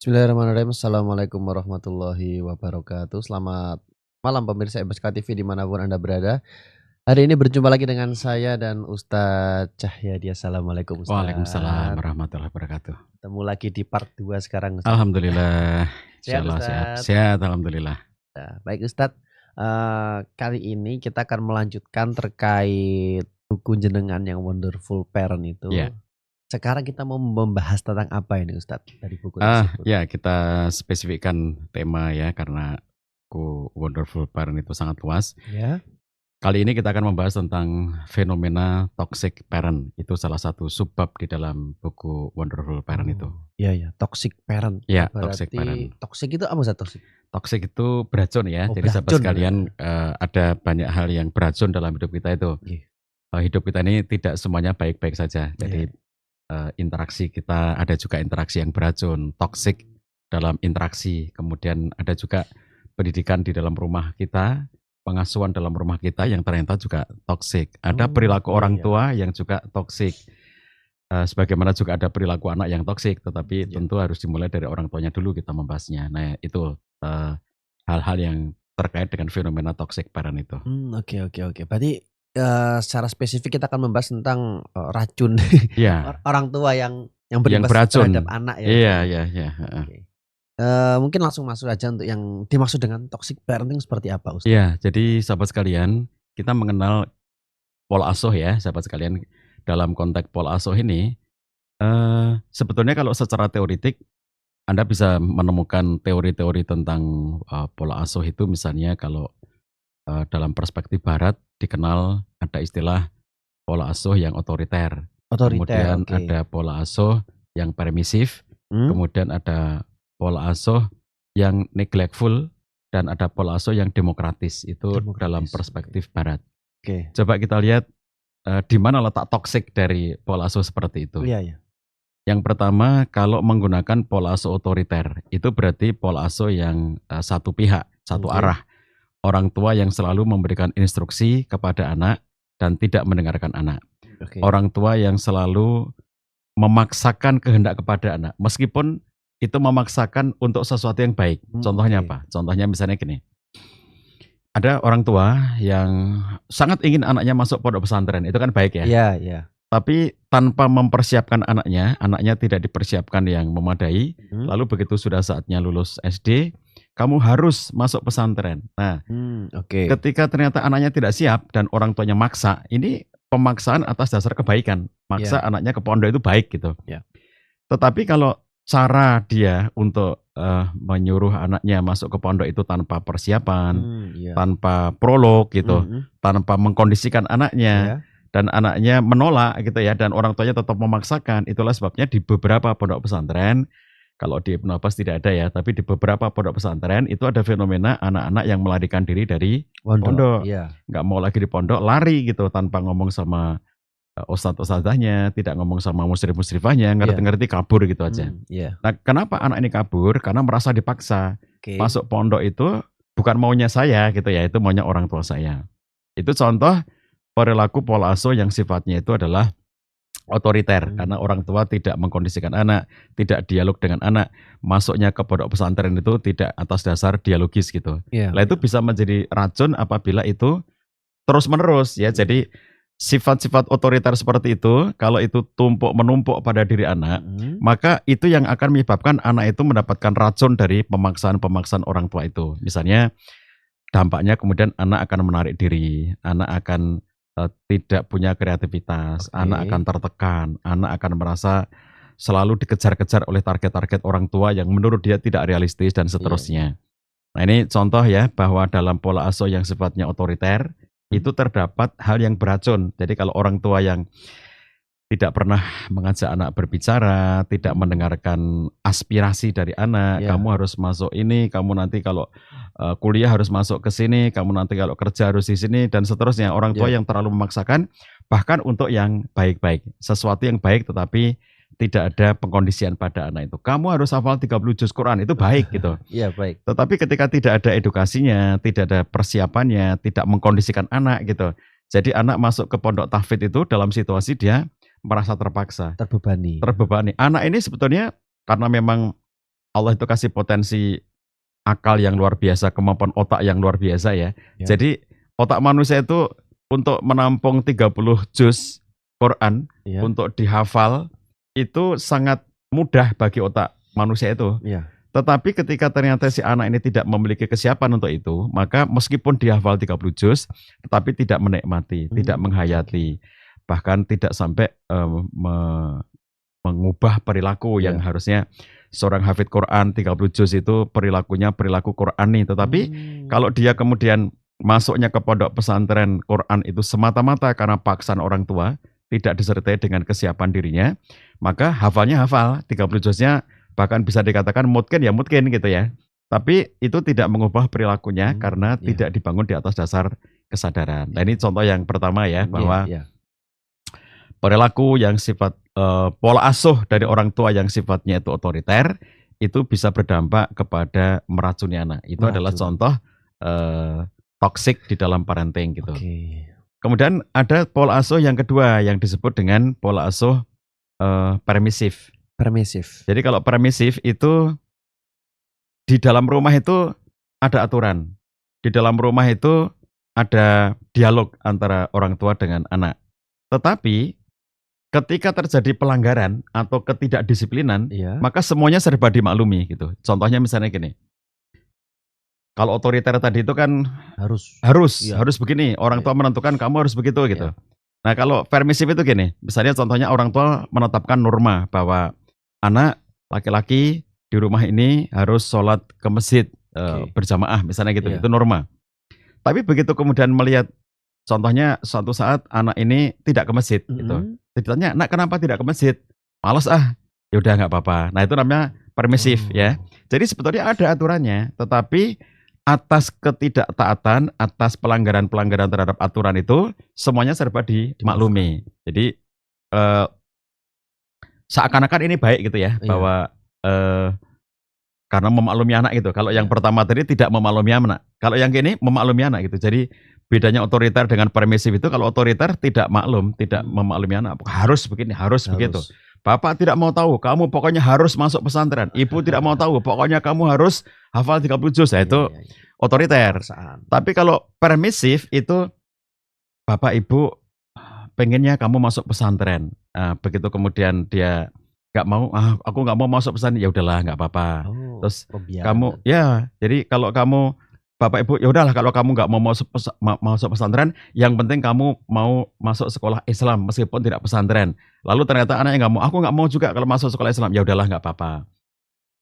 Bismillahirrahmanirrahim. Assalamualaikum warahmatullahi wabarakatuh. Selamat malam pemirsa MSK TV dimanapun Anda berada. Hari ini berjumpa lagi dengan saya dan Ustadz Cahyadi. Assalamualaikum Waalaikumsalam Ustadz. warahmatullahi wabarakatuh. Ketemu lagi di part 2 sekarang Ustadz. Alhamdulillah, Sehat insyaallah sehat. Ustadz. Sehat alhamdulillah. Nah, baik Ustadz. Kali ini kita akan melanjutkan terkait buku jenengan yang Wonderful Parent itu. Ya. Sekarang kita mau membahas tentang apa ini Ustadz dari buku tersebut? Ya kita spesifikkan tema ya karena buku Wonderful Parent itu sangat luas. Ya. Kali ini kita akan membahas tentang fenomena toxic parent. Itu salah satu subbab di dalam buku Wonderful Parent itu. Iya ya, toxic parent. Ya, Berarti toxic parent. toxic itu apa Ustadz toxic? Toxic itu beracun ya. Oh, Jadi sahabat beracun sekalian ada banyak hal yang beracun dalam hidup kita itu. Iya. Hidup kita ini tidak semuanya baik-baik saja. Jadi Iya. interaksi kita ada juga interaksi yang beracun, toksik dalam interaksi. Kemudian ada juga pendidikan di dalam rumah kita, pengasuhan dalam rumah kita yang ternyata juga toksik. Ada perilaku orang tua yang juga toksik. Sebagaimana juga ada perilaku anak yang toksik, tetapi tentu harus dimulai dari orang tuanya dulu kita membahasnya. Nah itu hal-hal yang terkait dengan fenomena toxic parent itu. Oke. Berarti secara spesifik kita akan membahas tentang racun Iya. orang tua yang Yang berimbas beracun. terhadap anak ya. Iya. Oke. Mungkin langsung masuk aja untuk yang dimaksud dengan toxic parenting seperti apa Ustadz? Iya, jadi sahabat sekalian, kita mengenal pola asuh ya, sahabat sekalian. Dalam konteks pola asuh ini, sebetulnya kalau secara teoritik, Anda bisa menemukan teori-teori tentang pola asuh itu misalnya kalau dalam perspektif barat dikenal ada istilah pola asuh yang otoriter. Kemudian Oke. ada pola asuh yang permisif, kemudian ada pola asuh yang neglectful, dan ada pola asuh yang demokratis. Itu dalam perspektif barat. Oke. Coba kita lihat di mana letak toksik dari pola asuh seperti itu. Iya. Yang pertama, kalau menggunakan pola asuh otoriter, itu berarti pola asuh yang satu pihak, satu arah. Orang tua yang selalu memberikan instruksi kepada anak dan tidak mendengarkan anak. Orang tua yang selalu memaksakan kehendak kepada anak, meskipun itu memaksakan untuk sesuatu yang baik. Contohnya apa? Contohnya misalnya gini. Ada orang tua yang sangat ingin anaknya masuk pondok pesantren, itu kan baik ya. Iya. Tapi tanpa mempersiapkan anaknya tidak dipersiapkan yang memadai. Lalu begitu sudah saatnya lulus SD, kamu harus masuk pesantren. Nah, ketika ternyata anaknya tidak siap dan orang tuanya maksa, ini pemaksaan atas dasar kebaikan. Maksa anaknya ke pondok itu baik gitu. Tetapi kalau cara dia untuk menyuruh anaknya masuk ke pondok itu tanpa persiapan, tanpa prolog gitu, tanpa mengkondisikan anaknya, dan anaknya menolak gitu ya, dan orang tuanya tetap memaksakan. Itulah sebabnya di beberapa pondok pesantren, kalau di Ibnu Abbas tidak ada ya, tapi di beberapa pondok pesantren itu ada fenomena anak-anak yang melarikan diri dari pondok. Nggak mau lagi di pondok, lari gitu tanpa ngomong sama ustadz-ustadzahnya, tidak ngomong sama musyrif-musyrifahnya, ngerti-ngerti kabur gitu aja. Nah, kenapa anak ini kabur? Karena merasa dipaksa. Masuk pondok itu bukan maunya saya gitu ya, itu maunya orang tua saya. Itu contoh perilaku pola asuh yang sifatnya itu adalah otoriter, karena orang tua tidak mengkondisikan anak, tidak dialog dengan anak. Masuknya ke pondok pesantren itu tidak atas dasar dialogis gitu. Nah, itu bisa menjadi racun apabila itu terus-menerus ya. Jadi sifat-sifat otoriter seperti itu, kalau itu menumpuk pada diri anak, maka itu yang akan menyebabkan anak itu mendapatkan racun dari pemaksaan-pemaksaan orang tua itu. Misalnya dampaknya kemudian anak akan menarik diri, anak akan tidak punya kreativitas, anak akan tertekan, anak akan merasa selalu dikejar-kejar oleh target-target orang tua yang menurut dia tidak realistis dan seterusnya. Nah, ini contoh ya bahwa dalam pola asuh yang sifatnya otoriter itu terdapat hal yang beracun. Jadi kalau orang tua yang tidak pernah mengajak anak berbicara, tidak mendengarkan aspirasi dari anak, kamu harus masuk ini, kamu nanti kalau kuliah harus masuk ke sini, kamu nanti kalau kerja harus di sini, dan seterusnya. Orang tua yang terlalu memaksakan, bahkan untuk yang baik-baik. Sesuatu yang baik tetapi tidak ada pengkondisian pada anak itu. Kamu harus hafal 30 juz Quran, itu baik gitu. Iya, baik. Tetapi ketika tidak ada edukasinya, tidak ada persiapannya, tidak mengkondisikan anak gitu. Jadi anak masuk ke pondok tahfidz itu dalam situasi dia merasa terpaksa, terbebani. Anak ini sebetulnya karena memang Allah itu kasih potensi akal yang luar biasa, kemampuan otak yang luar biasa ya. Jadi otak manusia itu untuk menampung 30 juz Quran untuk dihafal itu sangat mudah bagi otak manusia itu. Tetapi ketika ternyata si anak ini tidak memiliki kesiapan untuk itu, maka meskipun dihafal 30 juz, tetapi tidak menikmati, tidak menghayati, bahkan tidak sampai mengubah perilaku yang harusnya seorang hafid Quran 30 juz itu perilakunya perilaku Qurani. Tetapi kalau dia kemudian masuknya ke pondok pesantren Quran itu semata-mata karena paksaan orang tua, tidak disertai dengan kesiapan dirinya, maka hafalnya hafal 30 juznya, bahkan bisa dikatakan mungkin ya mungkin gitu ya. Tapi itu tidak mengubah perilakunya karena tidak dibangun di atas dasar kesadaran. Nah ini contoh yang pertama ya, bahwa perilaku yang sifat pola asuh dari orang tua yang sifatnya itu otoriter itu bisa berdampak kepada meracuni anak. Itu adalah contoh toksik di dalam parenting gitu. Kemudian ada pola asuh yang kedua yang disebut dengan pola asuh permisif. Jadi kalau permisif itu di dalam rumah itu ada aturan. Di dalam rumah itu ada dialog antara orang tua dengan anak. Tetapi ketika terjadi pelanggaran atau ketidakdisiplinan, maka semuanya serba dimaklumi gitu. Contohnya misalnya gini. Kalau otoriter tadi itu kan harus begini, orang tua menentukan kamu harus begitu gitu. Nah, kalau permisif itu gini, misalnya contohnya orang tua menetapkan norma bahwa anak laki-laki di rumah ini harus sholat ke masjid berjamaah misalnya gitu, itu norma. Tapi begitu kemudian melihat contohnya suatu saat anak ini tidak ke masjid gitu. Ditanya, "Nak, kenapa tidak ke masjid?" "Malas ah." "Ya udah nggak apa-apa." Nah, itu namanya permisif ya. Jadi sebetulnya ada aturannya, tetapi atas ketidaktaatan, atas pelanggaran-pelanggaran terhadap aturan itu semuanya serba dimaklumi. Jadi seakan-akan ini baik gitu ya, bahwa karena memaklumi anak gitu. Kalau yang pertama tadi tidak memaklumi anak, kalau yang ini memaklumi anak gitu. Jadi bedanya otoriter dengan permisif itu, kalau otoriter tidak maklum, tidak memaklumi anak, harus begini, harus begitu. Bapak tidak mau tahu, kamu pokoknya harus masuk pesantren. Ibu tidak mau tahu, pokoknya kamu harus hafal 30 juz. Nah, itu otoriter. Tapi kalau permisif itu Bapak Ibu pengennya kamu masuk pesantren. Nah, begitu kemudian dia nggak mau, aku nggak mau masuk pesantren, ya udahlah nggak apa-apa. Terus kamu jadi kalau kamu Bapak Ibu, ya udahlah kalau kamu nggak mau masuk pesantren, yang penting kamu mau masuk sekolah Islam meskipun tidak pesantren. Lalu ternyata anaknya nggak mau, aku nggak mau juga kalau masuk sekolah Islam, ya udahlah nggak apa-apa.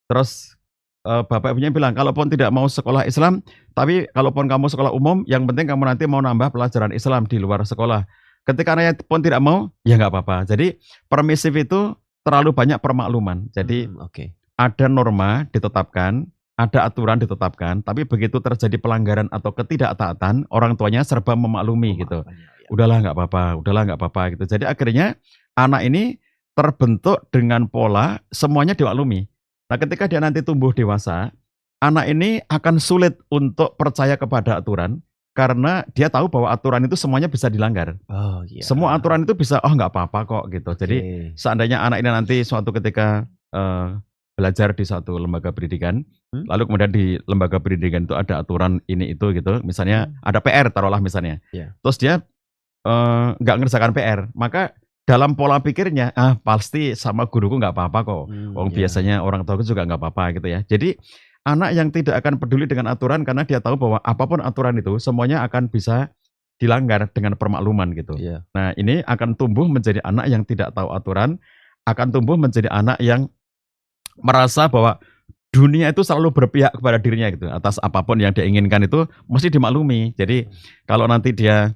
Terus Bapak Ibunya bilang, kalaupun tidak mau sekolah Islam, tapi kalaupun kamu sekolah umum, yang penting kamu nanti mau nambah pelajaran Islam di luar sekolah. Ketika anaknya pun tidak mau, ya nggak apa-apa. Jadi permisif itu terlalu banyak permakluman. Jadi ada norma ditetapkan, ada aturan ditetapkan, tapi begitu terjadi pelanggaran atau ketidaktaatan, orang tuanya serba memaklumi gitu. Udahlah nggak apa-apa, udahlah nggak apa-apa gitu. Jadi akhirnya anak ini terbentuk dengan pola semuanya dimaklumi. Nah, ketika dia nanti tumbuh dewasa, anak ini akan sulit untuk percaya kepada aturan karena dia tahu bahwa aturan itu semuanya bisa dilanggar. Semua aturan itu bisa, nggak apa-apa kok gitu. Jadi seandainya anak ini nanti suatu ketika belajar di satu lembaga pendidikan, lalu kemudian di lembaga pendidikan itu ada aturan ini itu gitu, misalnya ada PR taruhlah misalnya, terus dia nggak ngerjakan PR, maka dalam pola pikirnya, pasti sama guruku nggak apa-apa kok, biasanya orang tuaku juga nggak apa-apa gitu ya. Jadi anak yang tidak akan peduli dengan aturan karena dia tahu bahwa apapun aturan itu semuanya akan bisa dilanggar dengan permakluman gitu. Nah, ini akan tumbuh menjadi anak yang tidak tahu aturan, akan tumbuh menjadi anak yang merasa bahwa dunia itu selalu berpihak kepada dirinya gitu. Atas apapun yang dia inginkan itu mesti dimaklumi. Jadi kalau nanti dia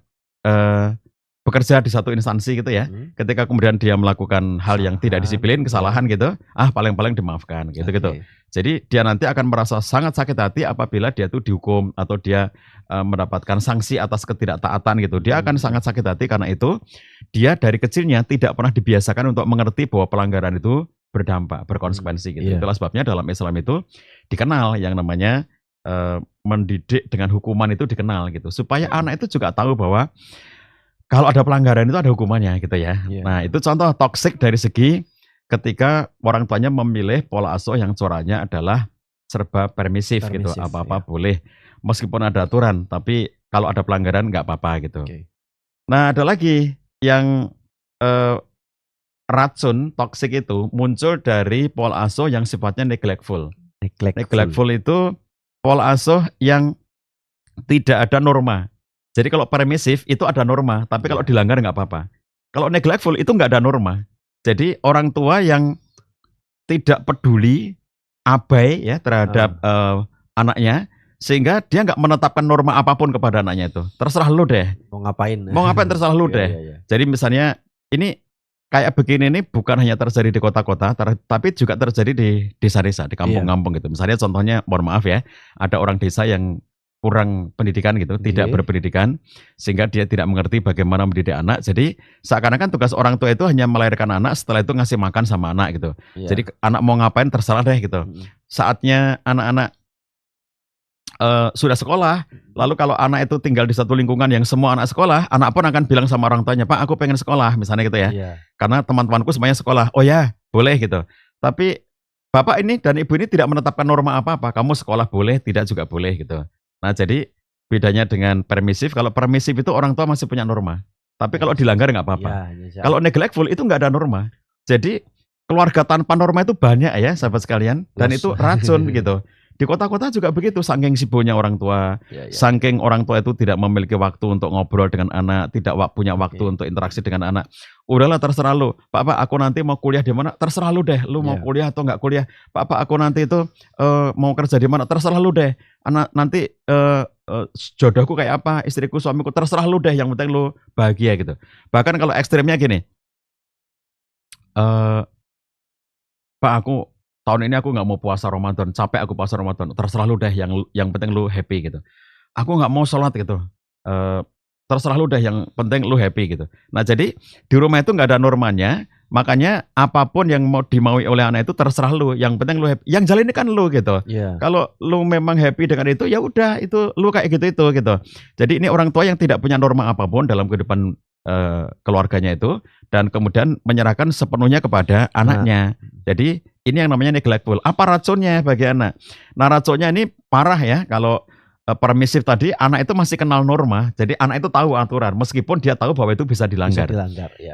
bekerja di satu instansi gitu ya, ketika kemudian dia melakukan hal yang tidak disiplin, kesalahan gitu, paling-paling dimaafkan gitu-gitu. Jadi dia nanti akan merasa sangat sakit hati apabila dia tuh dihukum atau dia mendapatkan sanksi atas ketidaktaatan gitu. Dia akan sangat sakit hati karena itu dia dari kecilnya tidak pernah dibiasakan untuk mengerti bahwa pelanggaran itu berdampak, berkonsekuensi gitu. Itulah sebabnya dalam Islam itu dikenal yang namanya mendidik dengan hukuman itu dikenal gitu. Supaya anak itu juga tahu bahwa kalau ada pelanggaran itu ada hukumannya gitu ya. Nah, itu contoh toksik dari segi ketika orang tuanya memilih pola asuh yang coraknya adalah serba permisif gitu, apa-apa boleh. Meskipun ada aturan, tapi kalau ada pelanggaran nggak apa-apa gitu. Nah, ada lagi yang racun toksik itu muncul dari pola asuh yang sifatnya neglectful. Neglectful itu pola asuh yang tidak ada norma. Jadi kalau permisif itu ada norma, tapi kalau dilanggar nggak apa-apa. Kalau neglectful itu nggak ada norma. Jadi orang tua yang tidak peduli, abai ya terhadap anaknya, sehingga dia nggak menetapkan norma apapun kepada anaknya itu. Terserah lu deh. Mau ngapain terserah lu deh. Jadi misalnya ini kayak begini ini bukan hanya terjadi di kota-kota, tapi juga terjadi di desa-desa, di kampung-kampung gitu. Misalnya contohnya, mohon maaf ya, ada orang desa yang kurang pendidikan gitu, tidak berpendidikan, sehingga dia tidak mengerti bagaimana mendidik anak. Jadi seakan-akan tugas orang tua itu hanya melahirkan anak, setelah itu ngasih makan sama anak gitu. Jadi anak mau ngapain terserah deh gitu. Saatnya anak-anak sudah sekolah, lalu kalau anak itu tinggal di satu lingkungan yang semua anak sekolah, anak pun akan bilang sama orang tuanya, Pak aku pengen sekolah, misalnya gitu ya. Karena teman-temanku semuanya sekolah, oh ya boleh gitu. Tapi bapak ini dan ibu ini tidak menetapkan norma apa-apa, kamu sekolah boleh, tidak juga boleh gitu. Nah jadi bedanya dengan permisif, kalau permisif itu orang tua masih punya norma. Tapi kalau dilanggar nggak apa-apa. Kalau neglectful itu nggak ada norma. Jadi keluarga tanpa norma itu banyak ya sahabat sekalian. Dan itu racun gitu. Di kota-kota juga begitu, saking sibuknya orang tua, saking orang tua itu tidak memiliki waktu untuk ngobrol dengan anak, tidak punya waktu untuk interaksi dengan anak. Udahlah terserah lu, Pak aku nanti mau kuliah di mana, terserah lu deh, lu mau kuliah atau nggak kuliah. Pak aku nanti itu mau kerja di mana, terserah lu deh. Anak nanti jodohku kayak apa, istriku, suamiku, terserah lu deh, yang penting lu bahagia gitu. Bahkan kalau ekstrimnya gini, Pak aku tahun ini aku nggak mau puasa Ramadan, capek aku puasa Ramadan, terserah lu deh, yang penting lu happy gitu. Aku nggak mau sholat gitu, terserah lu deh, yang penting lu happy gitu. Nah jadi di rumah itu nggak ada normanya, makanya apapun yang mau dimaui oleh anak itu terserah lu, yang penting lu happy. Yang jalani kan lu gitu. Kalau lu memang happy dengan itu, ya udah itu lu kayak gitu gitu. Jadi ini orang tua yang tidak punya norma apapun dalam kehidupan keluarganya itu, dan kemudian menyerahkan sepenuhnya kepada anaknya. Jadi ini yang namanya neglectful. Apa racunnya bagi anak? Nah racunnya ini parah ya. Kalau permisif tadi, anak itu masih kenal norma. Jadi anak itu tahu aturan, meskipun dia tahu bahwa itu bisa dilanggar.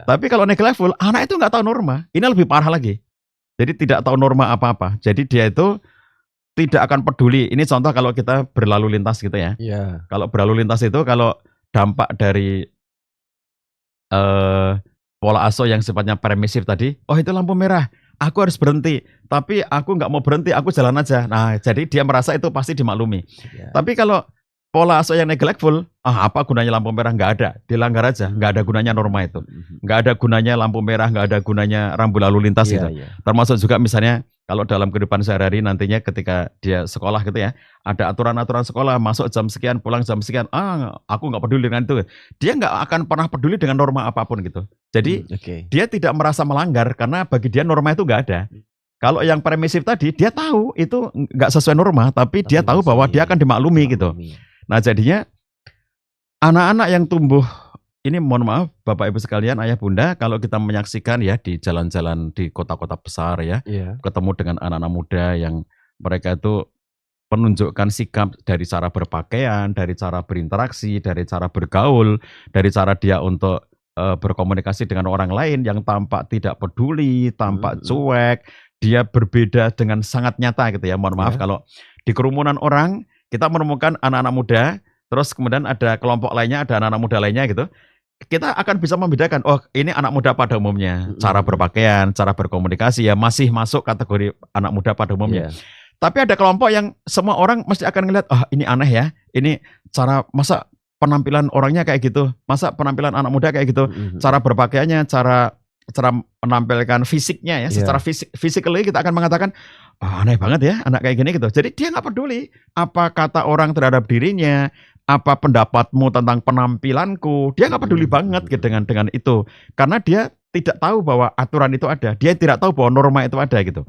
Tapi kalau neglectful, anak itu nggak tahu norma. Ini lebih parah lagi. Jadi tidak tahu norma apa-apa. Jadi dia itu tidak akan peduli. Ini contoh kalau kita berlalu lintas gitu ya. Kalau berlalu lintas itu, kalau dampak dari pola asuh yang sifatnya permisif tadi, oh itu lampu merah, aku harus berhenti, tapi aku nggak mau berhenti, aku jalan aja. Nah jadi dia merasa itu pasti dimaklumi. Tapi kalau pola asuh yang neglectful, apa gunanya lampu merah, nggak ada, dilanggar aja, nggak ada gunanya norma itu, nggak ada gunanya lampu merah, nggak ada gunanya rambu lalu lintas gitu. Termasuk juga misalnya kalau dalam kehidupan sehari-hari nantinya ketika dia sekolah gitu ya, ada aturan-aturan sekolah, masuk jam sekian, pulang jam sekian, aku nggak peduli dengan itu. Dia nggak akan pernah peduli dengan norma apapun gitu. Jadi dia tidak merasa melanggar karena bagi dia norma itu nggak ada. Kalau yang permisif tadi, dia tahu itu nggak sesuai norma, tapi dia tahu bahwa dia akan dimaklumi gitu. Nah jadinya anak-anak yang tumbuh, ini mohon maaf Bapak Ibu sekalian, ayah bunda, kalau kita menyaksikan ya di jalan-jalan di kota-kota besar ya, ketemu dengan anak-anak muda yang mereka itu menunjukkan sikap dari cara berpakaian, dari cara berinteraksi, dari cara bergaul, dari cara dia untuk berkomunikasi dengan orang lain yang tampak tidak peduli, tampak cuek, dia berbeda dengan sangat nyata gitu ya. Mohon maaf kalau di kerumunan orang kita menemukan anak-anak muda, terus kemudian ada kelompok lainnya, ada anak-anak muda lainnya gitu. Kita akan bisa membedakan, oh ini anak muda pada umumnya, cara berpakaian, cara berkomunikasi ya masih masuk kategori anak muda pada umumnya. Tapi ada kelompok yang semua orang mesti akan ngeliat, ini aneh ya, ini cara, masa penampilan orangnya kayak gitu, masa penampilan anak muda kayak gitu, cara berpakaiannya, cara menampilkan fisiknya ya, secara physically kita akan mengatakan, aneh banget ya anak kayak gini gitu. Jadi dia nggak peduli apa kata orang terhadap dirinya, apa pendapatmu tentang penampilanku, dia nggak peduli banget gitu dengan itu, karena dia tidak tahu bahwa aturan itu ada, dia tidak tahu bahwa norma itu ada gitu.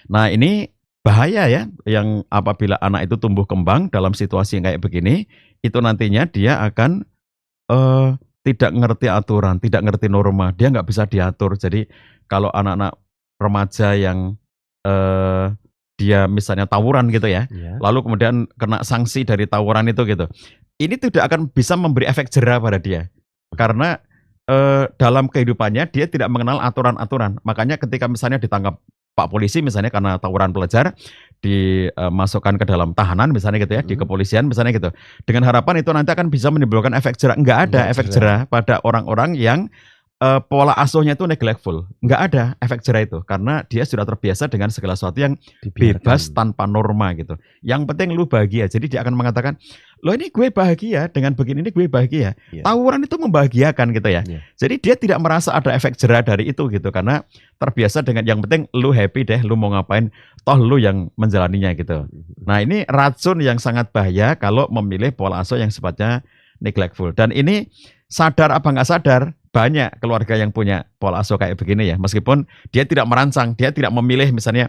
Nah ini bahaya ya, yang apabila anak itu tumbuh kembang dalam situasi yang kayak begini, itu nantinya dia akan tidak ngerti aturan, tidak ngerti norma, dia nggak bisa diatur. Jadi kalau anak-anak remaja yang dia misalnya tawuran gitu ya, lalu kemudian kena sanksi dari tawuran itu gitu. Ini tidak akan bisa memberi efek jera pada dia. Karena dalam kehidupannya dia tidak mengenal aturan-aturan. Makanya ketika misalnya ditangkap Pak polisi misalnya karena tawuran pelajar, dimasukkan ke dalam tahanan misalnya gitu ya, di kepolisian misalnya gitu. Dengan harapan itu nanti akan bisa menimbulkan efek jera. Enggak ada efek jera pada orang-orang yang pola asuhnya itu neglectful. Enggak ada efek jera itu karena dia sudah terbiasa dengan segala sesuatu yang bebas tanpa norma gitu. Yang penting lu bahagia. Jadi dia akan mengatakan, "Loh ini gue bahagia dengan begini, ini gue bahagia." Tawuran itu membahagiakan gitu ya. Jadi dia tidak merasa ada efek jera dari itu gitu karena terbiasa dengan yang penting lu happy deh, lu mau ngapain, toh lu yang menjalaninya gitu. Nah, ini racun yang sangat bahaya kalau memilih pola asuh yang sifatnya neglectful. Dan ini sadar apa nggak sadar, banyak keluarga yang punya pola asuh kayak begini ya. Meskipun dia tidak merancang, dia tidak memilih misalnya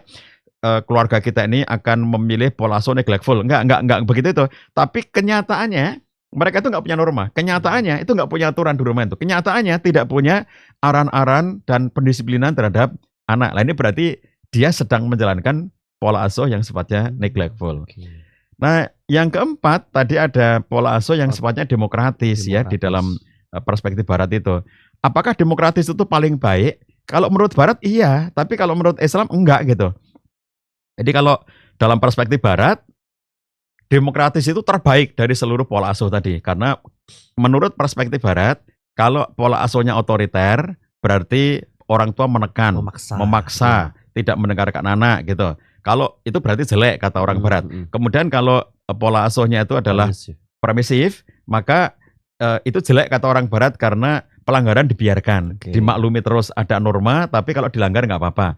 keluarga kita ini akan memilih pola asuh neglectful. Enggak begitu itu. Tapi kenyataannya mereka itu nggak punya norma. Kenyataannya itu nggak punya aturan di rumah itu. Kenyataannya tidak punya aran-aran dan pendisiplinan terhadap anak. Nah, ini berarti dia sedang menjalankan pola asuh yang sifatnya neglectful. Nah, yang keempat tadi ada pola asuh yang sifatnya demokratis ya di dalam perspektif Barat itu. Apakah demokratis itu paling baik? Kalau menurut Barat iya, tapi kalau menurut Islam enggak gitu. Jadi kalau dalam perspektif Barat, demokratis itu terbaik dari seluruh pola asuh tadi. Karena menurut perspektif Barat, kalau pola asuhnya otoriter, berarti orang tua menekan, memaksa tidak mendengarkan anak gitu. Kalau itu berarti jelek kata orang Barat. Kemudian kalau pola asuhnya itu adalah permisif, maka itu jelek kata orang Barat karena pelanggaran dibiarkan, dimaklumi terus ada norma, tapi kalau dilanggar nggak apa-apa.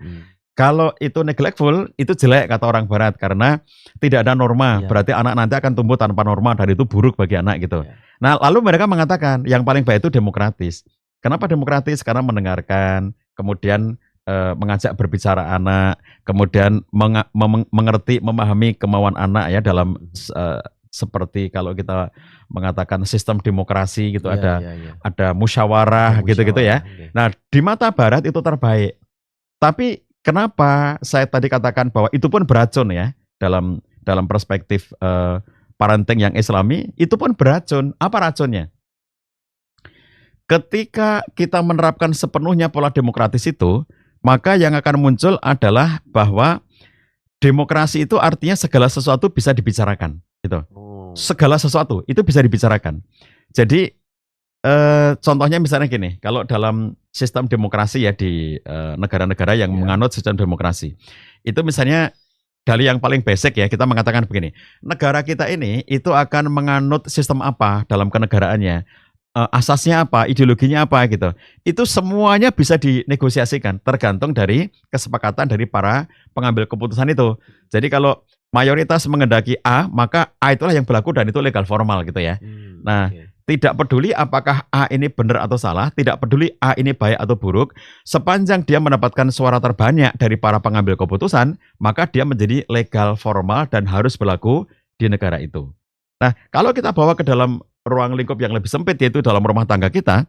Kalau itu neglectful, itu jelek kata orang Barat karena tidak ada norma, berarti anak nanti akan tumbuh tanpa norma dan itu buruk bagi anak gitu. Nah, lalu mereka mengatakan yang paling baik itu demokratis. Kenapa demokratis? Karena mendengarkan, kemudian mengajak berbicara anak, kemudian mengerti, memahami kemauan anak ya dalam seperti kalau kita mengatakan sistem demokrasi gitu, ada musyawarah gitu-gitu ya. Nah, di mata Barat itu terbaik. Tapi kenapa saya tadi katakan bahwa itu pun beracun ya dalam perspektif parenting yang Islami, itu pun beracun. Apa racunnya? Ketika kita menerapkan sepenuhnya pola demokratis itu, maka yang akan muncul adalah bahwa demokrasi itu artinya segala sesuatu bisa dibicarakan gitu. Segala sesuatu itu bisa dibicarakan. Jadi contohnya misalnya gini, kalau dalam sistem demokrasi ya di negara-negara yang menganut sistem demokrasi, itu misalnya dari yang paling basic ya, kita mengatakan begini, negara kita ini itu akan menganut sistem apa dalam kenegaraannya, asasnya apa, ideologinya apa gitu. Itu semuanya bisa dinegosiasikan, tergantung dari kesepakatan dari para pengambil keputusan itu. Jadi kalau mayoritas mengendaki A, maka A itulah yang berlaku dan itu legal formal gitu ya. Nah, tidak peduli apakah A ini benar atau salah, tidak peduli A ini baik atau buruk, sepanjang dia mendapatkan suara terbanyak dari para pengambil keputusan, maka dia menjadi legal formal dan harus berlaku di negara itu. Nah, kalau kita bawa ke dalam ruang lingkup yang lebih sempit, yaitu dalam rumah tangga kita,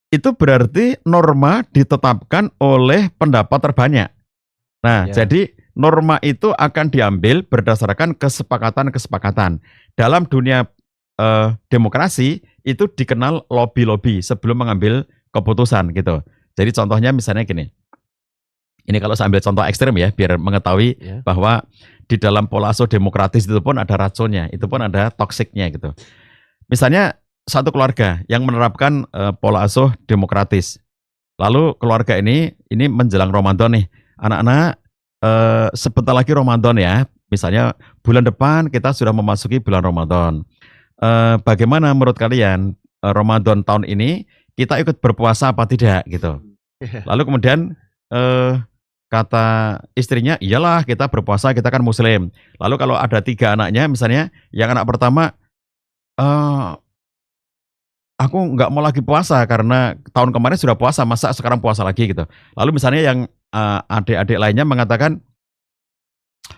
itu berarti norma ditetapkan oleh pendapat terbanyak. Nah, jadi norma itu akan diambil berdasarkan kesepakatan-kesepakatan. Dalam dunia demokrasi itu dikenal lobby-lobby sebelum mengambil keputusan gitu. Jadi contohnya misalnya gini. Ini kalau saya ambil contoh ekstrem ya, biar mengetahui bahwa di dalam pola asuh demokratis itu pun ada racunnya, itu pun ada toksiknya gitu. Misalnya satu keluarga yang menerapkan pola asuh demokratis. Lalu keluarga ini menjelang Ramadan nih. Anak-anak sebentar lagi Ramadan ya. Misalnya bulan depan kita sudah memasuki bulan Ramadan. Bagaimana menurut kalian Ramadan tahun ini kita ikut berpuasa apa tidak gitu. Lalu kemudian kata istrinya, iyalah kita berpuasa, kita kan muslim. Lalu kalau ada 3 anaknya misalnya, yang anak pertama, aku nggak mau lagi puasa karena tahun kemarin sudah puasa, masa sekarang puasa lagi gitu. Lalu misalnya yang adik-adik lainnya mengatakan,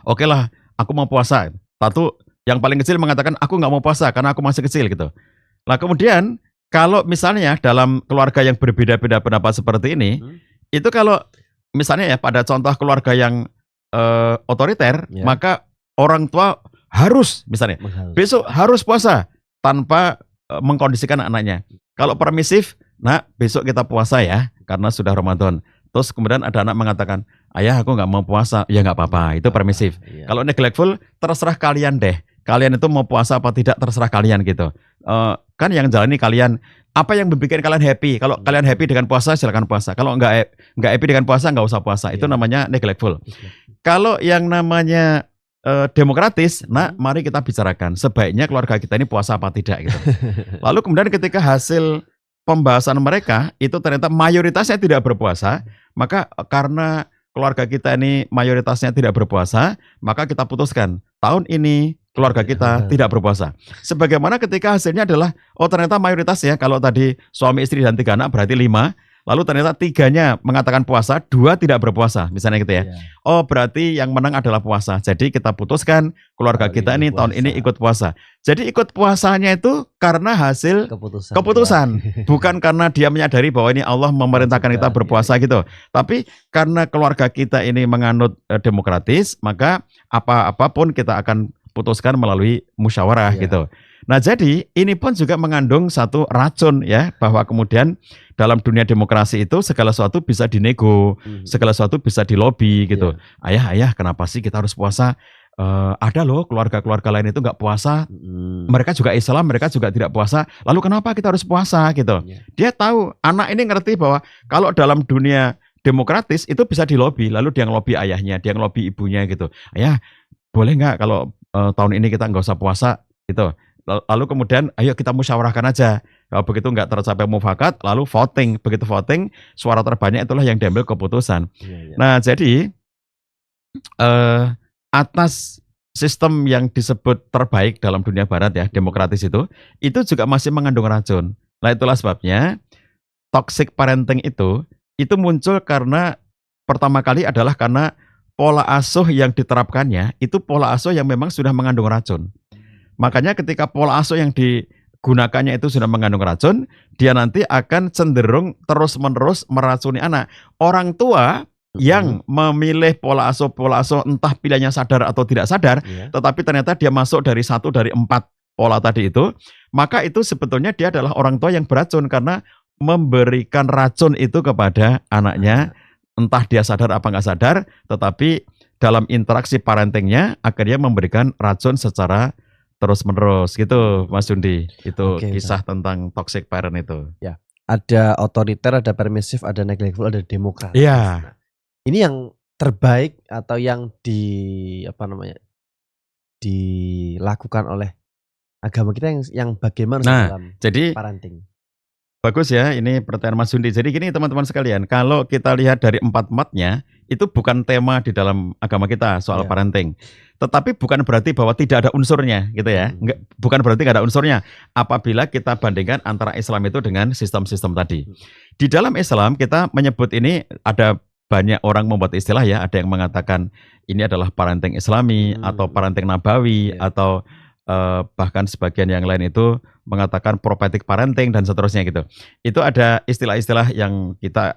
oke lah aku mau puasa. Satu, yang paling kecil mengatakan aku nggak mau puasa karena aku masih kecil gitu. Nah kemudian kalau misalnya dalam keluarga yang berbeda-beda pendapat seperti ini, itu kalau misalnya ya pada contoh keluarga yang otoriter, maka orang tua harus misalnya besok harus puasa tanpa mengkondisikan anaknya. Kalau permisif, nah besok kita puasa ya karena sudah Ramadan. Terus kemudian ada anak mengatakan, ayah aku nggak mau puasa, ya nggak apa-apa, itu permisif. Kalau neglectful, terserah kalian deh. Kalian itu mau puasa apa tidak terserah kalian gitu. Kan yang jalani kalian. Apa yang membuat kalian happy? Kalau kalian happy dengan puasa, silakan puasa. Kalau nggak happy dengan puasa, nggak usah puasa. Itu namanya neglectful. Kalau yang namanya demokratis, nah mari kita bicarakan. Sebaiknya keluarga kita ini puasa apa tidak gitu. Lalu kemudian ketika hasil pembahasan mereka itu ternyata mayoritasnya tidak berpuasa, maka karena keluarga kita ini mayoritasnya tidak berpuasa, maka kita putuskan tahun ini keluarga kita tidak berpuasa. Sebagaimana ketika hasilnya adalah, oh ternyata mayoritas ya, kalau tadi suami istri dan 3 anak berarti 5, lalu ternyata 3-nya mengatakan puasa, 2 tidak berpuasa, misalnya gitu ya. Oh berarti yang menang adalah puasa. Jadi kita putuskan keluarga kita ini tahun ini ikut puasa. Jadi ikut puasanya itu karena hasil keputusan. Bukan karena dia menyadari bahwa ini Allah memerintahkan kita berpuasa gitu. Tapi karena keluarga kita ini menganut demokratis, maka apapun kita akan putuskan melalui musyawarah gitu. Nah jadi ini pun juga mengandung satu racun ya, bahwa kemudian dalam dunia demokrasi itu segala sesuatu bisa dinego, segala sesuatu bisa dilobi gitu. Ayah kenapa sih kita harus puasa? Ada loh keluarga-keluarga lain itu nggak puasa, mereka juga Islam, mereka juga tidak puasa, lalu kenapa kita harus puasa gitu. Dia tahu, anak ini ngerti bahwa kalau dalam dunia demokratis itu bisa dilobi, lalu dia ngelobi ayahnya, dia ngelobi ibunya gitu. Ayah boleh nggak kalau tahun ini kita nggak usah puasa gitu. Lalu kemudian ayo kita musyawarahkan aja. Kalau begitu nggak tercapai mufakat, lalu voting. Begitu voting, suara terbanyak itulah yang diambil keputusan. Nah jadi atas sistem yang disebut terbaik dalam dunia barat ya, demokratis itu juga masih mengandung racun. Nah itulah sebabnya toxic parenting itu muncul karena pertama kali adalah karena pola asuh yang diterapkannya itu pola asuh yang memang sudah mengandung racun. Makanya ketika pola asuh yang digunakannya itu sudah mengandung racun, dia nanti akan cenderung terus-menerus meracuni anak. Orang tua yang memilih pola asuh entah pilihannya sadar atau tidak sadar, tetapi ternyata dia masuk dari 1 dari 4 pola tadi itu, maka itu sebetulnya dia adalah orang tua yang beracun karena memberikan racun itu kepada anaknya, entah dia sadar apa nggak sadar, tetapi dalam interaksi parentingnya akhirnya memberikan racun secara terus-menerus gitu, Mas Yundi. Itu kisah tentang toxic parent itu. Ya, ada otoriter, ada permisif, ada neglectful, ada demokratis. Iya. Ini yang terbaik atau yang dilakukan oleh agama kita yang bagaimana dalam parenting? Bagus ya, ini pertanyaan Mas Yundi. Jadi gini teman-teman sekalian, kalau kita lihat dari 4 matnya, itu bukan tema di dalam agama kita soal parenting. Tetapi bukan berarti bahwa tidak ada unsurnya gitu ya. Bukan berarti tidak ada unsurnya apabila kita bandingkan antara Islam itu dengan sistem-sistem tadi. Di dalam Islam kita menyebut ini, ada banyak orang membuat istilah ya, ada yang mengatakan ini adalah parenting Islami atau parenting Nabawi atau bahkan sebagian yang lain itu mengatakan prophetic parenting dan seterusnya gitu. Itu ada istilah-istilah yang kita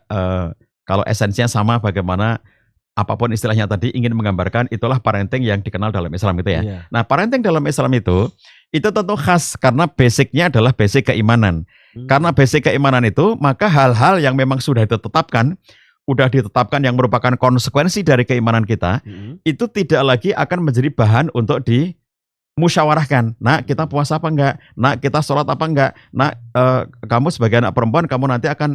kalau esensinya sama, bagaimana apapun istilahnya tadi ingin menggambarkan itulah parenting yang dikenal dalam Islam itu ya. Nah parenting dalam Islam itu tentu khas karena basicnya adalah basic keimanan. Karena basic keimanan itu, maka hal-hal yang memang sudah ditetapkan yang merupakan konsekuensi dari keimanan kita, itu tidak lagi akan menjadi bahan untuk dimusyawarahkan. Nah, kita puasa apa enggak? Nah, kita sholat apa enggak? Nah, kamu sebagai anak perempuan, kamu nanti akan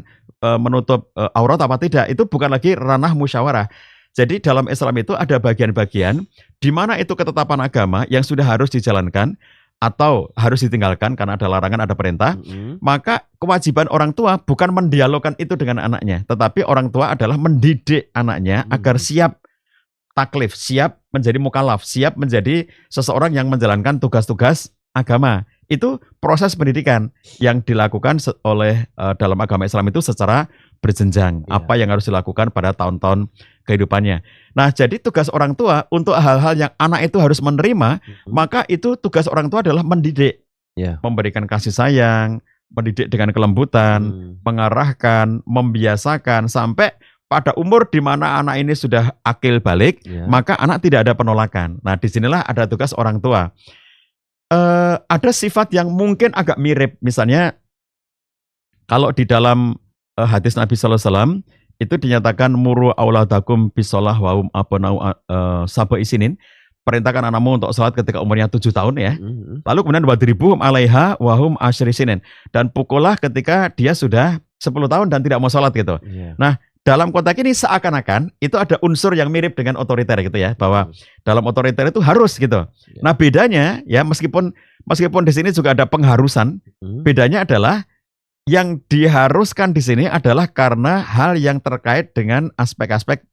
menutup aurat apa tidak? Itu bukan lagi ranah musyawarah. Jadi dalam Islam itu ada bagian-bagian di mana itu ketetapan agama yang sudah harus dijalankan atau harus ditinggalkan karena ada larangan, ada perintah. Maka kewajiban orang tua bukan mendialogkan itu dengan anaknya, tetapi orang tua adalah mendidik anaknya agar siap taklif, siap menjadi mukallaf, siap menjadi seseorang yang menjalankan tugas-tugas agama. Itu proses pendidikan yang dilakukan oleh dalam agama Islam itu secara berjenjang. Apa yang harus dilakukan pada tahun-tahun kehidupannya. Nah, jadi tugas orang tua untuk hal-hal yang anak itu harus menerima, maka itu tugas orang tua adalah mendidik, memberikan kasih sayang, mendidik dengan kelembutan, mengarahkan, membiasakan, sampai pada umur di mana anak ini sudah akil balik, maka anak tidak ada penolakan. Nah, disinilah ada tugas orang tua. Ada sifat yang mungkin agak mirip, misalnya kalau di dalam hadis Nabi Sallallahu Alaihi Wasallam itu dinyatakan muru auladakum bisolah wahum abnau sab'i sinin. Perintahkan anakmu untuk sholat ketika umurnya 7 tahun ya. Lalu kemudian wadribuhum alaiha wahum asyri sinin. Dan pukullah ketika dia sudah 10 tahun dan tidak mau sholat gitu. Nah, dalam konteks ini seakan-akan itu ada unsur yang mirip dengan otoriter gitu ya. Bahwa dalam otoriter itu harus gitu. Nah, bedanya ya meskipun di sini juga ada pengharusan, bedanya adalah yang diharuskan di sini adalah karena hal yang terkait dengan aspek-aspek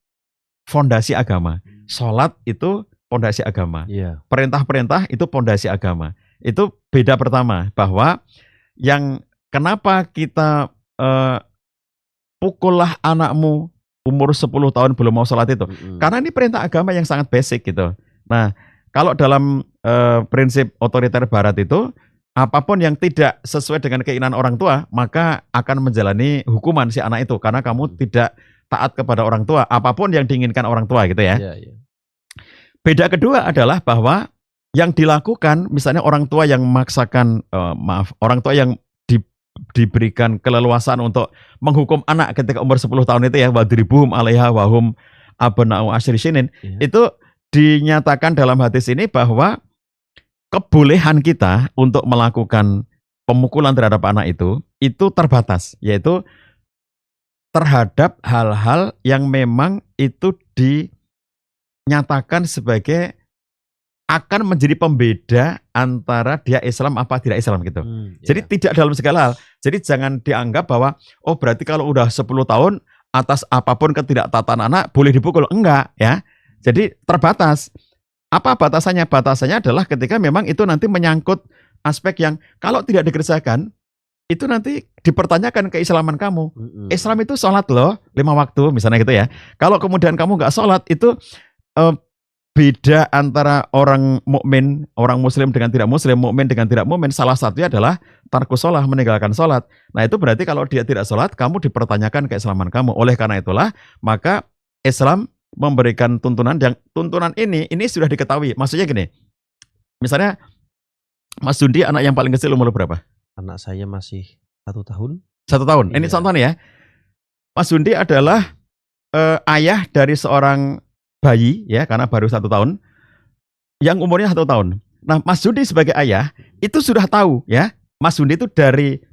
fondasi agama. Sholat itu pondasi agama. Perintah-perintah itu pondasi agama. Itu beda pertama, bahwa yang kenapa kita pukullah anakmu umur 10 tahun belum mau sholat itu. Karena ini perintah agama yang sangat basic gitu. Nah, kalau dalam prinsip otoriter barat itu, apapun yang tidak sesuai dengan keinginan orang tua, maka akan menjalani hukuman si anak itu. Karena kamu tidak taat kepada orang tua, apapun yang diinginkan orang tua gitu ya. Beda kedua adalah bahwa yang dilakukan, misalnya orang tua yang memaksakan, orang tua yang diberikan keleluasan untuk menghukum anak ketika umur 10 tahun itu ya, wadribuhum alaiha wahum abna'u asyri sinin, itu dinyatakan dalam hadis ini bahwa kebolehan kita untuk melakukan pemukulan terhadap anak itu terbatas, yaitu terhadap hal-hal yang memang itu dinyatakan sebagai akan menjadi pembeda antara dia Islam apa tidak Islam gitu. Jadi tidak dalam segala hal. Jadi jangan dianggap bahwa oh berarti kalau udah 10 tahun atas apapun ketidaktaatan anak boleh dipukul. Enggak ya. Jadi terbatas. Apa batasannya? Batasannya adalah ketika memang itu nanti menyangkut aspek yang kalau tidak dikerjakan itu nanti dipertanyakan keislaman kamu. Islam itu sholat loh 5 waktu misalnya gitu ya. Kalau kemudian kamu nggak sholat itu beda antara orang mukmin, orang muslim dengan tidak muslim, mukmin dengan tidak mukmin. Salah satunya adalah tarkus sholat, meninggalkan sholat. Nah itu berarti kalau dia tidak sholat, kamu dipertanyakan keislaman kamu. Oleh karena itulah, maka Islam memberikan tuntunan yang tuntunan ini sudah diketahui. Maksudnya gini, misalnya Mas Dundi anak yang paling kecil umur berapa? Anak saya masih 1 tahun. 1 tahun. Ini contohnya ya. Mas Dundi adalah ayah dari seorang bayi ya, karena baru 1 tahun yang umurnya 1 tahun. Nah, Mas Dundi sebagai ayah itu sudah tahu ya. Mas Dundi itu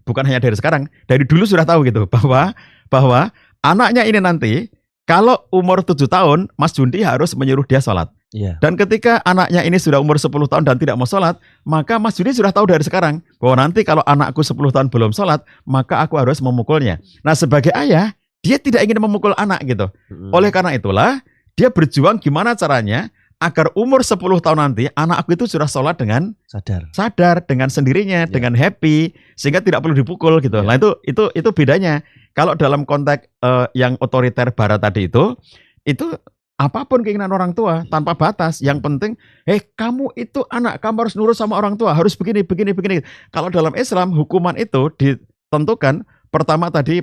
bukan hanya dari sekarang, dari dulu sudah tahu gitu bahwa anaknya ini nanti kalau umur 7 tahun, Mas Dundi harus menyuruh dia sholat. Dan ketika anaknya ini sudah umur 10 tahun dan tidak mau sholat, maka Mas Dundi sudah tahu dari sekarang bahwa nanti kalau anakku 10 tahun belum sholat, maka aku harus memukulnya. Nah, sebagai ayah, dia tidak ingin memukul anak gitu. Oleh karena itulah dia berjuang gimana caranya agar umur 10 tahun nanti anakku itu sudah sholat dengan sadar dengan sendirinya, dengan happy, sehingga tidak perlu dipukul gitu. Nah itu bedanya. Kalau dalam konteks yang otoriter barat tadi itu apapun keinginan orang tua tanpa batas. Yang penting, kamu itu anak, kamu harus nurut sama orang tua, harus begini. Kalau dalam Islam hukuman itu ditentukan. Pertama tadi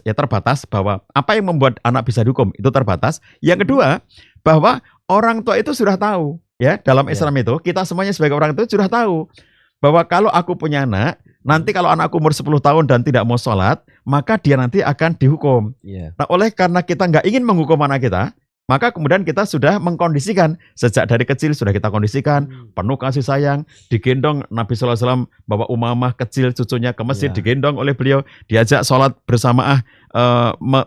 terbatas bahwa apa yang membuat anak bisa dihukum itu terbatas. Yang kedua, bahwa orang tua itu sudah tahu ya, dalam Islam itu kita semuanya sebagai orang tua sudah tahu bahwa kalau aku punya anak, nanti kalau anakku umur 10 tahun dan tidak mau sholat, maka dia nanti akan dihukum. Nah, oleh karena kita nggak ingin menghukum anak kita, maka kemudian kita sudah mengkondisikan, sejak dari kecil sudah kita kondisikan, penuh kasih sayang, digendong Nabi Sallallahu Alaihi Wasallam, bawa Umamah kecil cucunya ke masjid, digendong oleh beliau, diajak sholat berjamaah,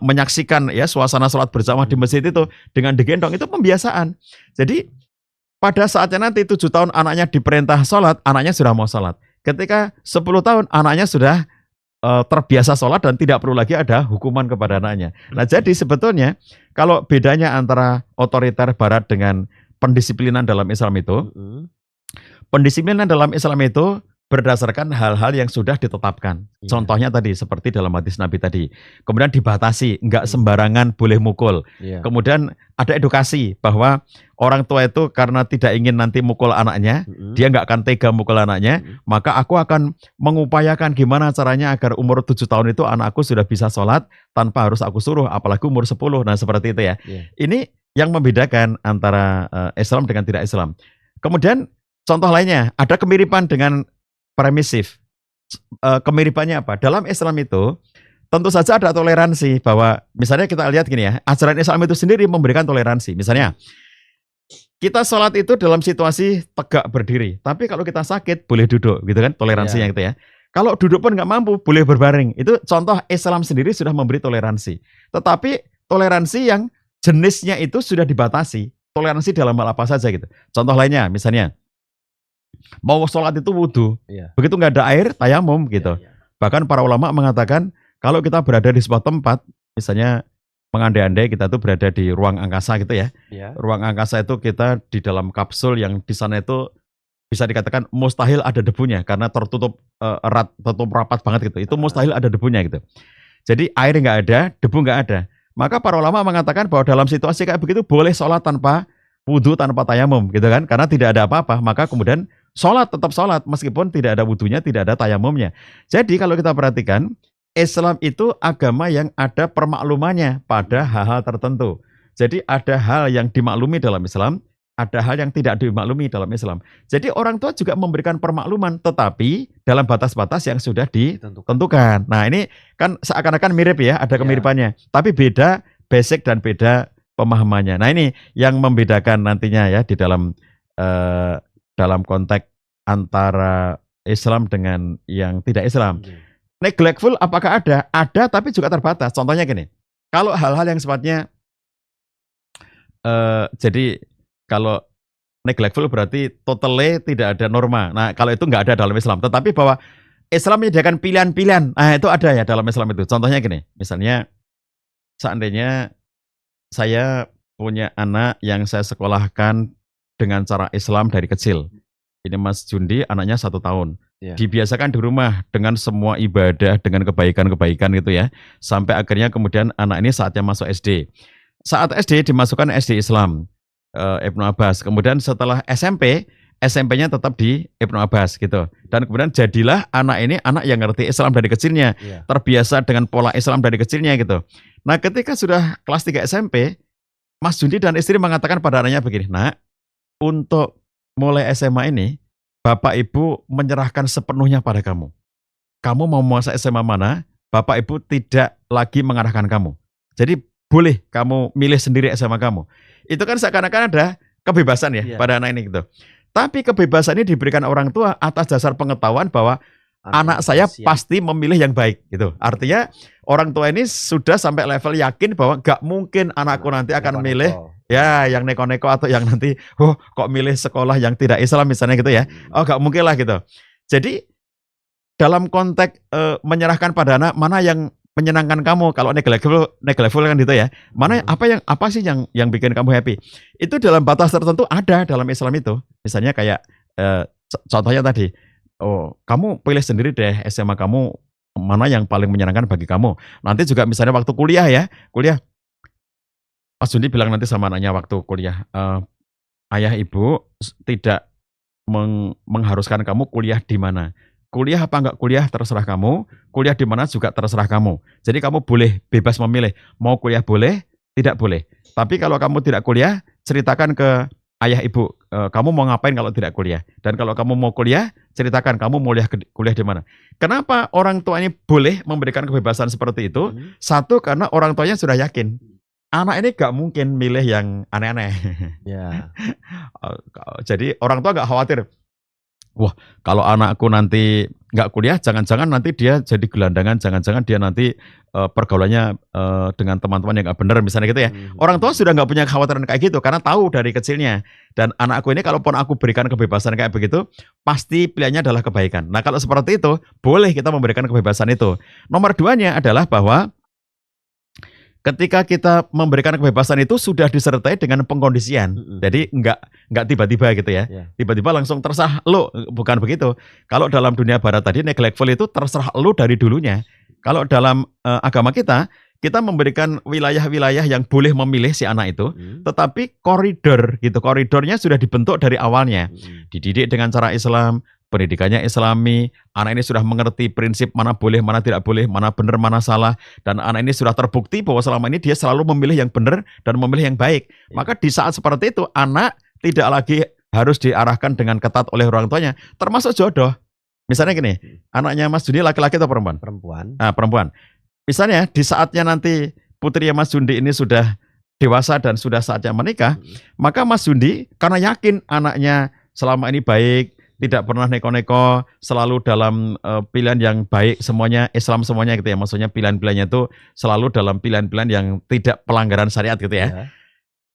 menyaksikan ya suasana sholat berjamaah di masjid itu dengan digendong, itu pembiasaan. Jadi pada saatnya nanti 7 tahun anaknya diperintah sholat, anaknya sudah mau sholat. Ketika 10 tahun anaknya sudah terbiasa sholat dan tidak perlu lagi ada hukuman kepada anaknya. Nah jadi sebetulnya kalau bedanya antara otoriter barat dengan pendisiplinan dalam Islam itu, pendisiplinan dalam Islam itu berdasarkan hal-hal yang sudah ditetapkan. Contohnya tadi seperti dalam hadis Nabi tadi. Kemudian dibatasi, enggak sembarangan boleh mukul. Kemudian ada edukasi bahwa orang tua itu karena tidak ingin nanti mukul anaknya, dia enggak akan tega mukul anaknya, maka aku akan mengupayakan gimana caranya agar umur 7 tahun itu anakku sudah bisa sholat tanpa harus aku suruh, apalagi umur 10. Nah, seperti itu ya. Ini yang membedakan antara Islam dengan tidak Islam. Kemudian contoh lainnya, ada kemiripan dengan permisif. Kemiripannya apa? Dalam Islam itu tentu saja ada toleransi, bahwa misalnya kita lihat gini ya, ajaran Islam itu sendiri memberikan toleransi. Misalnya kita sholat itu dalam situasi tegak berdiri, tapi kalau kita sakit boleh duduk, gitu kan, toleransinya gitu ya. Kalau duduk pun nggak mampu boleh berbaring. Itu contoh Islam sendiri sudah memberi toleransi. Tetapi toleransi yang jenisnya itu sudah dibatasi. Toleransi dalam hal apa saja gitu. Contoh lainnya misalnya mau sholat itu wudhu, begitu nggak ada air, tayamum gitu. Bahkan para ulama mengatakan kalau kita berada di sebuah tempat, misalnya mengandai-andai kita tuh berada di ruang angkasa gitu ya. Ruang angkasa itu kita di dalam kapsul yang di sana itu bisa dikatakan mustahil ada debunya karena tertutup erat, tertutup rapat banget gitu. Itu mustahil ada debunya gitu. Jadi air nggak ada, debu nggak ada. Maka para ulama mengatakan bahwa dalam situasi kayak begitu boleh sholat tanpa wudhu, tanpa tayamum gitu kan, karena tidak ada apa-apa. Maka kemudian sholat tetap sholat meskipun tidak ada wudhunya, tidak ada tayamumnya. Jadi kalau kita perhatikan, Islam itu agama yang ada permaklumannya pada hal-hal tertentu. Jadi ada hal yang dimaklumi dalam Islam, ada hal yang tidak dimaklumi dalam Islam. Jadi orang tua juga memberikan permakluman, tetapi dalam batas-batas yang sudah ditentukan. Nah ini kan seakan-akan mirip ya, ada kemiripannya, tapi beda basic dan beda pemahamannya. Nah ini yang membedakan nantinya ya di dalam konteks antara Islam dengan yang tidak Islam. Neglectful apakah ada? Ada, tapi juga terbatas. Contohnya gini, kalau hal-hal yang sifatnya jadi kalau neglectful berarti totally tidak ada norma. Nah kalau itu nggak ada dalam Islam. Tetapi bahwa Islam menyediakan pilihan-pilihan, nah itu ada ya dalam Islam itu. Contohnya gini, misalnya seandainya saya punya anak yang saya sekolahkan dengan cara Islam dari kecil. Ini Mas Jundi, anaknya 1 tahun. Dibiasakan di rumah dengan semua ibadah, dengan kebaikan-kebaikan gitu ya. Sampai akhirnya kemudian anak ini saatnya masuk SD. Saat SD dimasukkan SD Islam, Ibnu Abbas. Kemudian setelah SMP-nya tetap di Ibnu Abbas gitu. Dan kemudian jadilah anak ini anak yang ngerti Islam dari kecilnya. Terbiasa dengan pola Islam dari kecilnya gitu. Nah ketika sudah kelas 3 SMP, Mas Jundi dan istri mengatakan pada anaknya begini, "Nak, untuk mulai SMA ini, Bapak Ibu menyerahkan sepenuhnya pada kamu. Kamu mau masuk SMA mana, Bapak Ibu tidak lagi mengarahkan kamu. Jadi boleh kamu milih sendiri SMA kamu." Itu kan seakan-akan ada kebebasan ya pada anak ini gitu. Tapi kebebasan ini diberikan orang tua atas dasar pengetahuan bahwa anak saya pasti memilih yang baik gitu. Artinya orang tua ini sudah sampai level yakin bahwa gak mungkin anakku nanti akan milih ya yang neko-neko atau yang nanti kok milih sekolah yang tidak Islam misalnya gitu ya. Oh gak mungkin lah gitu. Jadi dalam konteks menyerahkan pada anak mana yang menyenangkan kamu, kalau neglectful kan gitu ya. Mana apa sih yang bikin kamu happy? Itu dalam batas tertentu ada dalam Islam itu. Misalnya kayak contohnya tadi, oh kamu pilih sendiri deh SMA kamu mana yang paling menyenangkan bagi kamu. Nanti juga misalnya waktu kuliah ya, Mas Jundi bilang nanti sama anaknya waktu kuliah, ayah ibu tidak mengharuskan kamu kuliah di mana. Kuliah apa enggak kuliah terserah kamu, kuliah di mana juga terserah kamu. Jadi kamu boleh bebas memilih, mau kuliah boleh, tidak boleh. Tapi kalau kamu tidak kuliah, ceritakan ke ayah ibu, kamu mau ngapain kalau tidak kuliah. Dan kalau kamu mau kuliah, ceritakan kamu mau kuliah di mana. Kenapa orang tua ini boleh memberikan kebebasan seperti itu? Satu, karena orang tuanya sudah yakin. Anak ini gak mungkin milih yang aneh-aneh. Jadi orang tua gak khawatir. Wah, kalau anakku nanti nggak kuliah, jangan-jangan nanti dia jadi gelandangan, jangan-jangan dia nanti pergaulannya dengan teman-teman yang nggak benar, misalnya gitu ya. Orang tua sudah nggak punya kekhawatiran kayak gitu, karena tahu dari kecilnya. Dan anakku ini kalaupun aku berikan kebebasan kayak begitu, pasti pilihannya adalah kebaikan. Nah kalau seperti itu, boleh kita memberikan kebebasan itu. Nomor 2-nya adalah bahwa ketika kita memberikan kebebasan itu sudah disertai dengan pengkondisian. Jadi enggak tiba-tiba gitu ya. Tiba-tiba langsung terserah lu, bukan begitu. Kalau dalam dunia barat tadi neglectful itu terserah lu dari dulunya. Kalau dalam agama kita memberikan wilayah-wilayah yang boleh memilih si anak itu, tetapi koridor gitu, koridornya sudah dibentuk dari awalnya. Dididik dengan cara Islam, pendidikannya Islami, anak ini sudah mengerti prinsip mana boleh, mana tidak boleh, mana benar, mana salah, dan anak ini sudah terbukti bahwa selama ini dia selalu memilih yang benar dan memilih yang baik. Maka di saat seperti itu, anak tidak lagi harus diarahkan dengan ketat oleh orang tuanya, termasuk jodoh. Misalnya gini, anaknya Mas Jundi laki-laki atau perempuan? Perempuan. Nah, perempuan. Misalnya di saatnya nanti putrinya Mas Jundi ini sudah dewasa dan sudah saatnya menikah, maka Mas Jundi karena yakin anaknya selama ini baik, tidak pernah neko-neko, selalu dalam pilihan yang baik semuanya, Islam semuanya gitu ya. Maksudnya pilihan-pilihannya itu selalu dalam pilihan-pilihan yang tidak pelanggaran syariat gitu ya.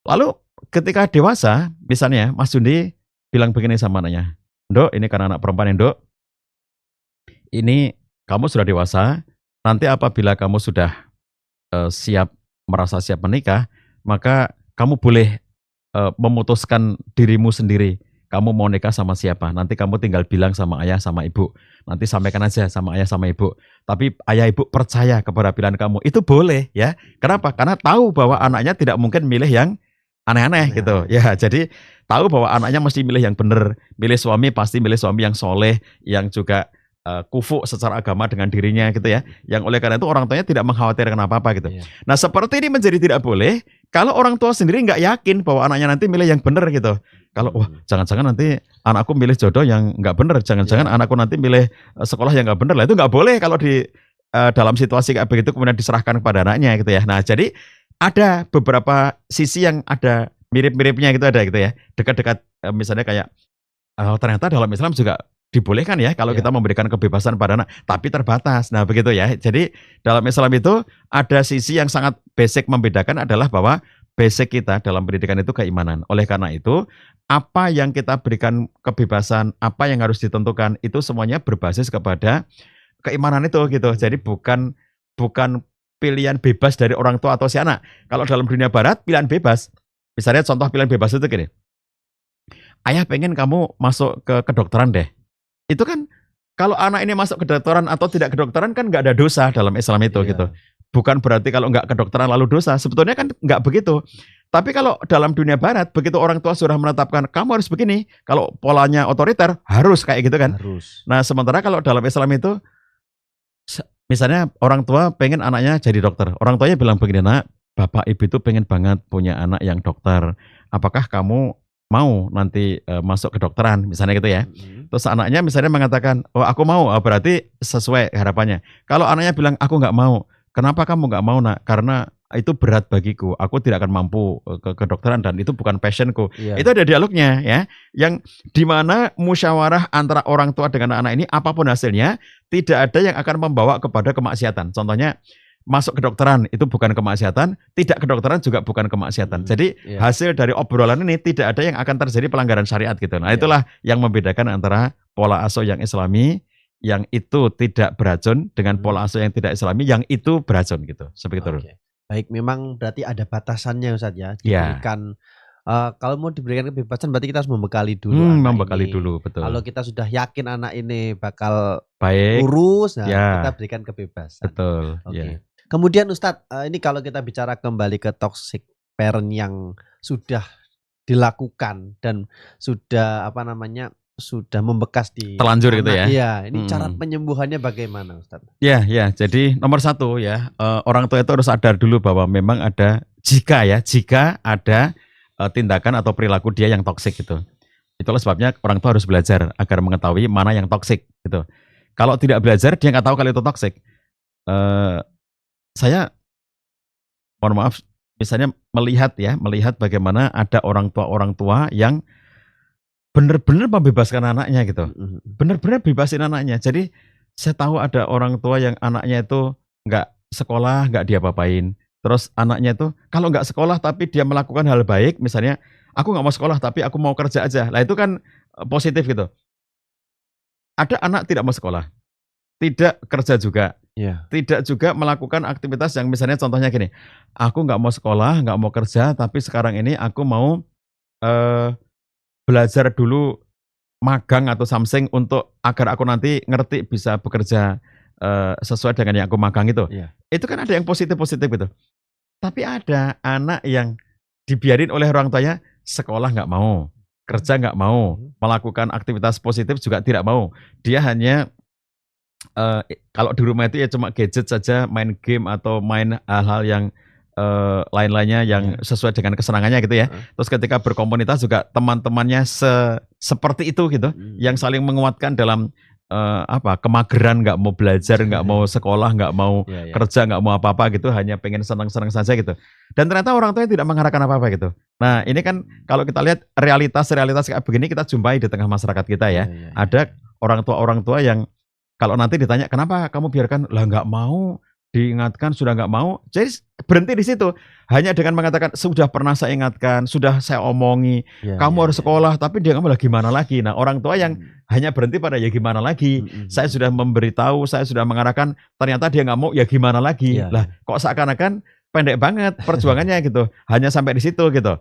Lalu ketika dewasa, misalnya Mas Jundi bilang begini sama anaknya, "Nduk, ini karena anak perempuan ya, Nduk. Ini kamu sudah dewasa, nanti apabila kamu sudah merasa siap menikah, maka kamu boleh memutuskan dirimu sendiri. Kamu mau nikah sama siapa? Nanti kamu tinggal bilang sama ayah sama ibu. Nanti sampaikan aja sama ayah sama ibu. Tapi ayah ibu percaya kepada pilihan kamu. Itu boleh ya. Kenapa? Karena tahu bahwa anaknya tidak mungkin milih yang aneh-aneh gitu. Ya, jadi tahu bahwa anaknya mesti milih yang benar. Milih suami pasti milih suami yang soleh, yang juga kufu secara agama dengan dirinya gitu ya. Yang oleh karena itu orang tuanya tidak mengkhawatirkan apa-apa gitu. Nah, seperti ini menjadi tidak boleh kalau orang tua sendiri nggak yakin bahwa anaknya nanti milih yang benar gitu. Kalau wah jangan-jangan nanti anakku milih jodoh yang nggak benar, jangan-jangan anakku nanti milih sekolah yang nggak benar lah, itu nggak boleh kalau di dalam situasi kayak begitu kemudian diserahkan kepada anaknya gitu ya. Nah, jadi ada beberapa sisi yang ada mirip-miripnya gitu, ada gitu ya, dekat-dekat misalnya kayak ternyata dalam Islam juga dibolehkan ya kalau kita memberikan kebebasan pada anak, tapi terbatas. Nah begitu ya. Jadi dalam Islam itu ada sisi yang sangat basic membedakan adalah bahwa basic kita dalam pendidikan itu keimanan. Oleh karena itu, apa yang kita berikan kebebasan, apa yang harus ditentukan, itu semuanya berbasis kepada keimanan itu gitu. Jadi bukan pilihan bebas dari orang tua atau si anak. Kalau dalam dunia barat, pilihan bebas. Misalnya contoh pilihan bebas itu gini. Ayah pengen kamu masuk ke kedokteran deh. Itu kan kalau anak ini masuk kedokteran atau tidak kedokteran kan nggak ada dosa dalam Islam itu gitu. Bukan berarti kalau nggak kedokteran lalu dosa. Sebetulnya kan nggak begitu. Tapi kalau dalam dunia barat, begitu orang tua sudah menetapkan, kamu harus begini. Kalau polanya otoriter, harus kayak gitu kan. Harus. Nah sementara kalau dalam Islam itu, misalnya orang tua pengen anaknya jadi dokter. Orang tuanya bilang begini, nak, bapak ibu itu pengen banget punya anak yang dokter. Apakah kamu mau nanti masuk kedokteran, misalnya gitu ya. Terus anaknya misalnya mengatakan, oh aku mau, berarti sesuai harapannya. Kalau anaknya bilang, aku nggak mau. Kenapa kamu nggak mau, nak? Karena itu berat bagiku. Aku tidak akan mampu ke kedokteran dan itu bukan passionku. Itu ada dialognya ya. Yang dimana musyawarah antara orang tua dengan anak ini apapun hasilnya tidak ada yang akan membawa kepada kemaksiatan. Contohnya masuk kedokteran itu bukan kemaksiatan, tidak kedokteran juga bukan kemaksiatan. Jadi hasil dari obrolan ini tidak ada yang akan terjadi pelanggaran syariat gitu. Nah itulah yang membedakan antara pola asuh yang Islami yang itu tidak beracun dengan pola asuh yang tidak Islami yang itu beracun gitu. Seperti itu. Baik, memang berarti ada batasannya Ustaz ya. Diberikan kalau mau diberikan kebebasan berarti kita harus membekali dulu membekali dulu, betul. Kalau kita sudah yakin anak ini bakal baik, lurus, kita berikan kebebasan. Betul. Kemudian Ustadz, ini kalau kita bicara kembali ke toxic parent yang sudah dilakukan dan sudah sudah membekas di telanjur gitu ya. Iya, ini cara penyembuhannya bagaimana Ustadz? Ya, jadi nomor satu ya, orang tua itu harus sadar dulu bahwa memang ada jika ada tindakan atau perilaku dia yang toksik gitu. Itulah sebabnya orang tua harus belajar agar mengetahui mana yang toksik gitu. Kalau tidak belajar dia nggak tahu kalau itu toksik. Saya mohon maaf, misalnya melihat bagaimana ada orang tua yang benar-benar membebaskan anaknya gitu. Benar-benar bebasin anaknya. Jadi saya tahu ada orang tua yang anaknya itu nggak sekolah, nggak diapa-apain. Terus anaknya itu kalau nggak sekolah tapi dia melakukan hal baik, misalnya aku nggak mau sekolah tapi aku mau kerja aja. Lah itu kan positif gitu. Ada anak tidak mau sekolah, tidak kerja juga, Tidak juga melakukan aktivitas yang misalnya contohnya gini, aku nggak mau sekolah, nggak mau kerja, tapi sekarang ini aku mau belajar dulu magang atau something untuk agar aku nanti ngerti bisa bekerja sesuai dengan yang aku magang itu. Itu kan ada yang positif-positif gitu. Tapi ada anak yang dibiarin oleh orang tuanya sekolah nggak mau, kerja nggak mau, melakukan aktivitas positif juga tidak mau. Dia hanya kalau di rumah itu ya cuma gadget saja, main game atau main hal-hal yang lain-lainnya yang sesuai dengan kesenangannya gitu ya. Terus ketika berkomunitas juga teman-temannya seperti itu gitu, yang saling menguatkan dalam kemageran, nggak mau belajar, nggak mau sekolah, nggak mau kerja, nggak mau apa-apa gitu, hanya pengen senang-senang saja gitu. Dan ternyata orang tuanya tidak mengharapkan apa-apa gitu. Nah ini kan kalau kita lihat realitas kayak begini kita jumpai di tengah masyarakat kita ya. Ada orang tua yang kalau nanti ditanya kenapa kamu biarkan, lah nggak mau, diingatkan sudah nggak mau, jadi berhenti di situ. Hanya dengan mengatakan sudah pernah saya ingatkan, sudah saya omongi, kamu harus sekolah, tapi dia nggak mau, lah gimana lagi. Nah orang tua yang hanya berhenti pada ya gimana lagi, saya sudah memberitahu, saya sudah mengarahkan, ternyata dia nggak mau, ya gimana lagi. Lah kok seakan-akan pendek banget perjuangannya gitu, hanya sampai di situ gitu.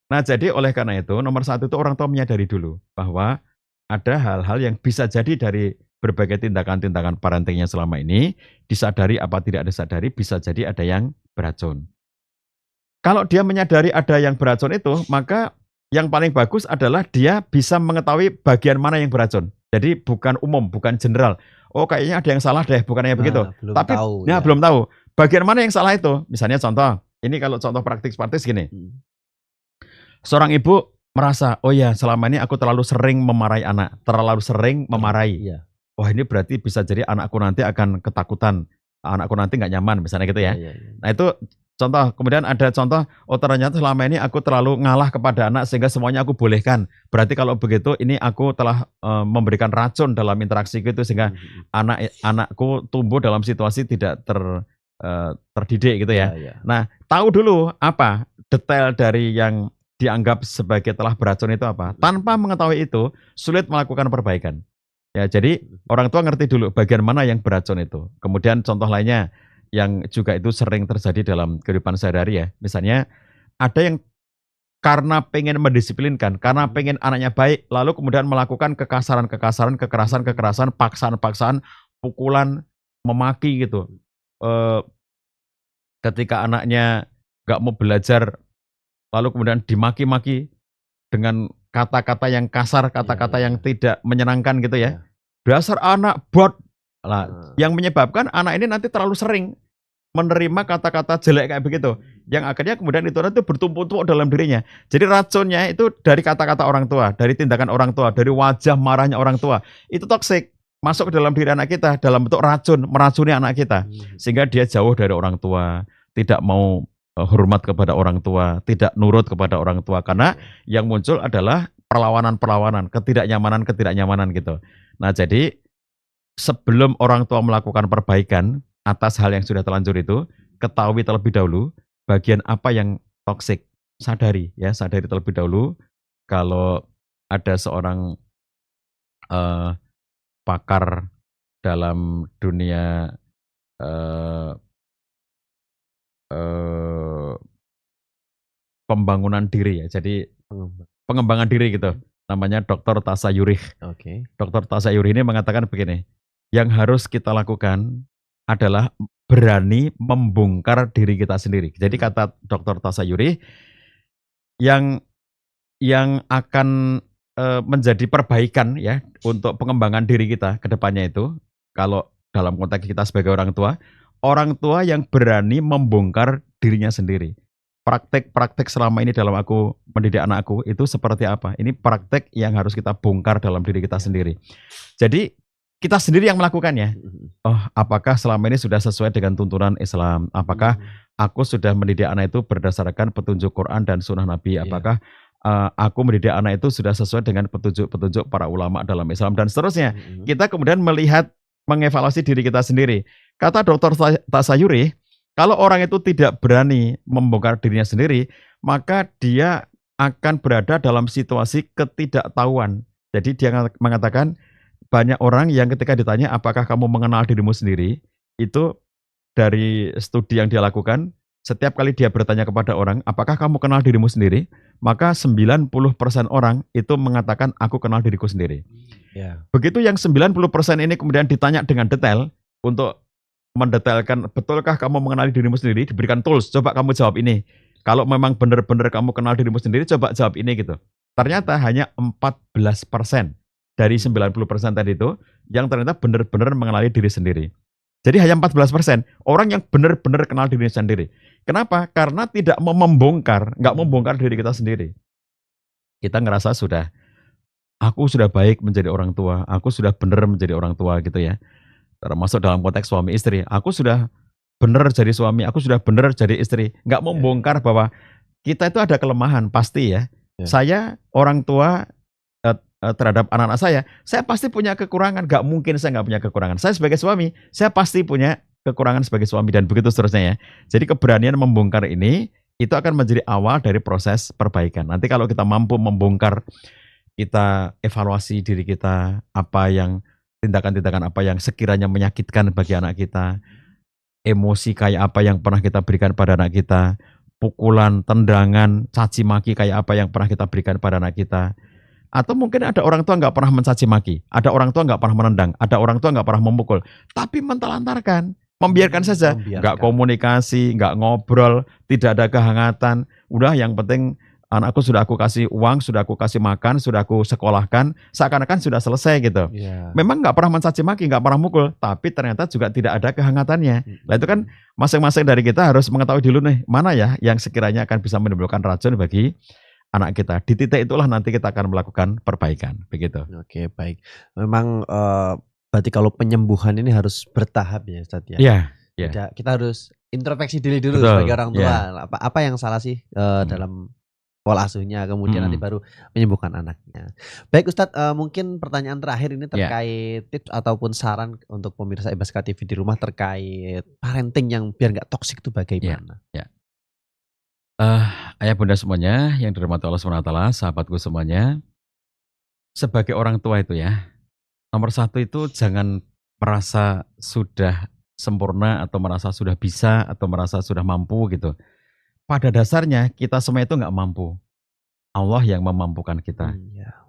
Nah jadi oleh karena itu nomor satu itu orang tua menyadari dulu bahwa ada hal-hal yang bisa jadi dari berbagai tindakan-tindakan parentingnya selama ini, disadari apa tidak disadari, bisa jadi ada yang beracun. Kalau dia menyadari ada yang beracun itu, maka yang paling bagus adalah dia bisa mengetahui bagian mana yang beracun. Jadi bukan umum, bukan general. Oh kayaknya ada yang salah deh, bukannya begitu. Tapi belum tahu. Bagian mana yang salah itu. Misalnya contoh, ini kalau contoh praktis-praktis gini. Seorang ibu merasa, oh ya selama ini aku terlalu sering memarahi anak, terlalu sering memarahi. Wah ini berarti bisa jadi anakku nanti akan ketakutan, anakku nanti nggak nyaman misalnya gitu ya. Nah itu contoh, kemudian ada contoh, oh ternyata selama ini aku terlalu ngalah kepada anak sehingga semuanya aku bolehkan. Berarti kalau begitu ini aku telah memberikan racun dalam interaksi gitu sehingga anakku tumbuh dalam situasi tidak terdidik gitu ya. Nah tahu dulu apa detail dari yang dianggap sebagai telah beracun itu apa. Tanpa mengetahui itu sulit melakukan perbaikan. Ya, jadi orang tua ngerti dulu bagian mana yang beracun itu. Kemudian contoh lainnya yang juga itu sering terjadi dalam kehidupan sehari-hari ya. Misalnya ada yang karena pengen mendisiplinkan, karena pengen anaknya baik, lalu kemudian melakukan kekasaran-kekasaran, kekerasan-kekerasan, paksaan-paksaan, pukulan, memaki gitu. Ketika anaknya nggak mau belajar, lalu kemudian dimaki-maki dengan kata-kata yang kasar, kata-kata yang tidak menyenangkan gitu ya. Dasar anak bot. Lah, yang menyebabkan anak ini nanti terlalu sering menerima kata-kata jelek kayak begitu. Yang akhirnya kemudian itu nanti bertumpuk-tumpuk dalam dirinya. Jadi racunnya itu dari kata-kata orang tua, dari tindakan orang tua, dari wajah marahnya orang tua. Itu toksik. Masuk ke dalam diri anak kita dalam bentuk racun, meracuni anak kita. Sehingga dia jauh dari orang tua, tidak mau hormat kepada orang tua, tidak nurut kepada orang tua, karena yang muncul adalah perlawanan-perlawanan, ketidaknyamanan gitu. Nah jadi sebelum orang tua melakukan perbaikan atas hal yang sudah terlanjur itu, ketahui terlebih dahulu bagian apa yang toksik, sadari terlebih dahulu. Kalau ada seorang pakar dalam dunia pembangunan diri ya, jadi pengembangan diri gitu, namanya Dr. Tasha Eurich. Dr. Tasha Eurich ini mengatakan begini, yang harus kita lakukan adalah berani membongkar diri kita sendiri. Jadi kata Dr. Tasha Eurich, yang akan menjadi perbaikan ya untuk pengembangan diri kita ke depannya itu, kalau dalam konteks kita sebagai orang tua yang berani membongkar dirinya sendiri. Praktek-praktek selama ini dalam aku mendidik anakku itu seperti apa? Ini praktek yang harus kita bongkar dalam diri kita sendiri. Jadi kita sendiri yang melakukannya. Oh, apakah selama ini sudah sesuai dengan tuntunan Islam? Apakah aku sudah mendidik anak itu berdasarkan petunjuk Quran dan Sunnah Nabi? Apakah aku mendidik anak itu sudah sesuai dengan petunjuk-petunjuk para ulama dalam Islam dan seterusnya? Kita kemudian melihat, mengevaluasi diri kita sendiri. Kata Dr. Tasha Eurich, kalau orang itu tidak berani membongkar dirinya sendiri, maka dia akan berada dalam situasi ketidaktahuan. Jadi dia mengatakan, banyak orang yang ketika ditanya apakah kamu mengenal dirimu sendiri, itu dari studi yang dia lakukan, setiap kali dia bertanya kepada orang, "Apakah kamu kenal dirimu sendiri?" Maka 90% orang itu mengatakan, "Aku kenal diriku sendiri." Ya. Begitu yang 90% ini kemudian ditanya dengan detail untuk mendetailkan, "Betulkah kamu mengenali dirimu sendiri?" Diberikan tools, "Coba kamu jawab ini. Kalau memang benar-benar kamu kenal dirimu sendiri, coba jawab ini," gitu. Ternyata hanya 14% dari 90% tadi itu yang ternyata benar-benar mengenali diri sendiri. Jadi hanya 14% orang yang benar-benar kenal diri sendiri. Kenapa? Karena tidak mau membongkar, nggak membongkar diri kita sendiri. Kita ngerasa aku sudah baik menjadi orang tua, aku sudah benar menjadi orang tua gitu ya. Termasuk dalam konteks suami istri, aku sudah benar jadi suami, aku sudah benar jadi istri. Nggak membongkar bahwa kita itu ada kelemahan, pasti ya. Saya orang tua terhadap anak-anak saya pasti punya kekurangan. Nggak mungkin saya nggak punya kekurangan. Saya sebagai suami, saya pasti punya kekurangan sebagai suami dan begitu seterusnya ya. Jadi keberanian membongkar ini, itu akan menjadi awal dari proses perbaikan. Nanti kalau kita mampu membongkar, kita evaluasi diri kita, tindakan-tindakan apa yang sekiranya menyakitkan bagi anak kita, emosi kayak apa yang pernah kita berikan pada anak kita, pukulan, tendangan, caci maki kayak apa yang pernah kita berikan pada anak kita. Atau mungkin ada orang tua nggak pernah mencaci maki, ada orang tua nggak pernah menendang, ada orang tua nggak pernah memukul, tapi mentelantarkan, membiarkan saja, nggak komunikasi, nggak ngobrol, tidak ada kehangatan. Udah yang penting anakku sudah aku kasih uang, sudah aku kasih makan, sudah aku sekolahkan, seakan-akan sudah selesai gitu. Memang nggak pernah mencaci maki, nggak pernah mukul, tapi ternyata juga tidak ada kehangatannya. Nah itu kan masing-masing dari kita harus mengetahui dulu nih, mana ya yang sekiranya akan bisa menimbulkan racun bagi anak kita. Di titik itulah nanti kita akan melakukan perbaikan, begitu. Oke, baik. Memang berarti kalau penyembuhan ini harus bertahap ya, Ustaz ya. Iya, iya. Kita harus introspeksi diri dulu betul, sebagai orang tua. ya. Apa yang salah sih dalam pola asuhnya, kemudian nanti baru menyembuhkan anaknya. Baik Ustadz, mungkin pertanyaan terakhir ini terkait tips ataupun saran untuk pemirsa EBSK TV di rumah terkait parenting yang biar nggak toksik itu bagaimana? Ayah bunda semuanya yang dirahmati Allah SWT, sahabatku semuanya, sebagai orang tua itu ya, nomor satu itu jangan merasa sudah sempurna atau merasa sudah bisa atau merasa sudah mampu gitu. Pada dasarnya kita semua itu nggak mampu. Allah yang memampukan kita.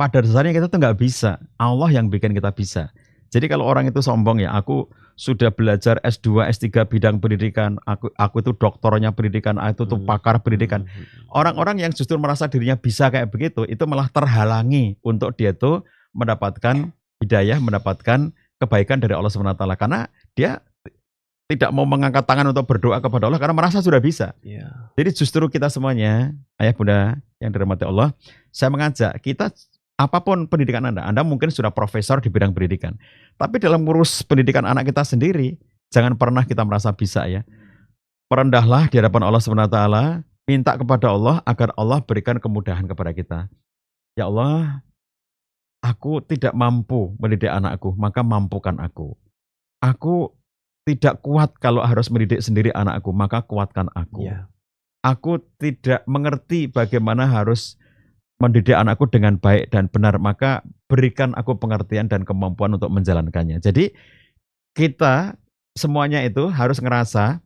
Pada dasarnya kita tuh nggak bisa. Allah yang bikin kita bisa. Jadi kalau orang itu sombong ya, aku sudah belajar S2, S3 bidang pendidikan, aku itu doktornya pendidikan, aku tuh pakar pendidikan. Orang-orang yang justru merasa dirinya bisa kayak begitu, itu malah terhalangi untuk dia tuh mendapatkan hidayah, mendapatkan kebaikan dari Allah SWT. Karena dia tidak mau mengangkat tangan untuk berdoa kepada Allah karena merasa sudah bisa. Jadi justru kita semuanya, ayah bunda yang dirahmati Allah, saya mengajak kita, apapun pendidikan Anda mungkin sudah profesor di bidang pendidikan. Tapi dalam ngurus pendidikan anak kita sendiri, jangan pernah kita merasa bisa ya. Merendahlah di hadapan Allah SWT, minta kepada Allah agar Allah berikan kemudahan kepada kita. Ya Allah, aku tidak mampu mendidik anakku, maka mampukan aku. Aku tidak kuat kalau harus mendidik sendiri anakku, maka kuatkan aku. Aku tidak mengerti bagaimana harus mendidik anakku dengan baik dan benar, maka berikan aku pengertian dan kemampuan untuk menjalankannya. Jadi kita semuanya itu harus ngerasa,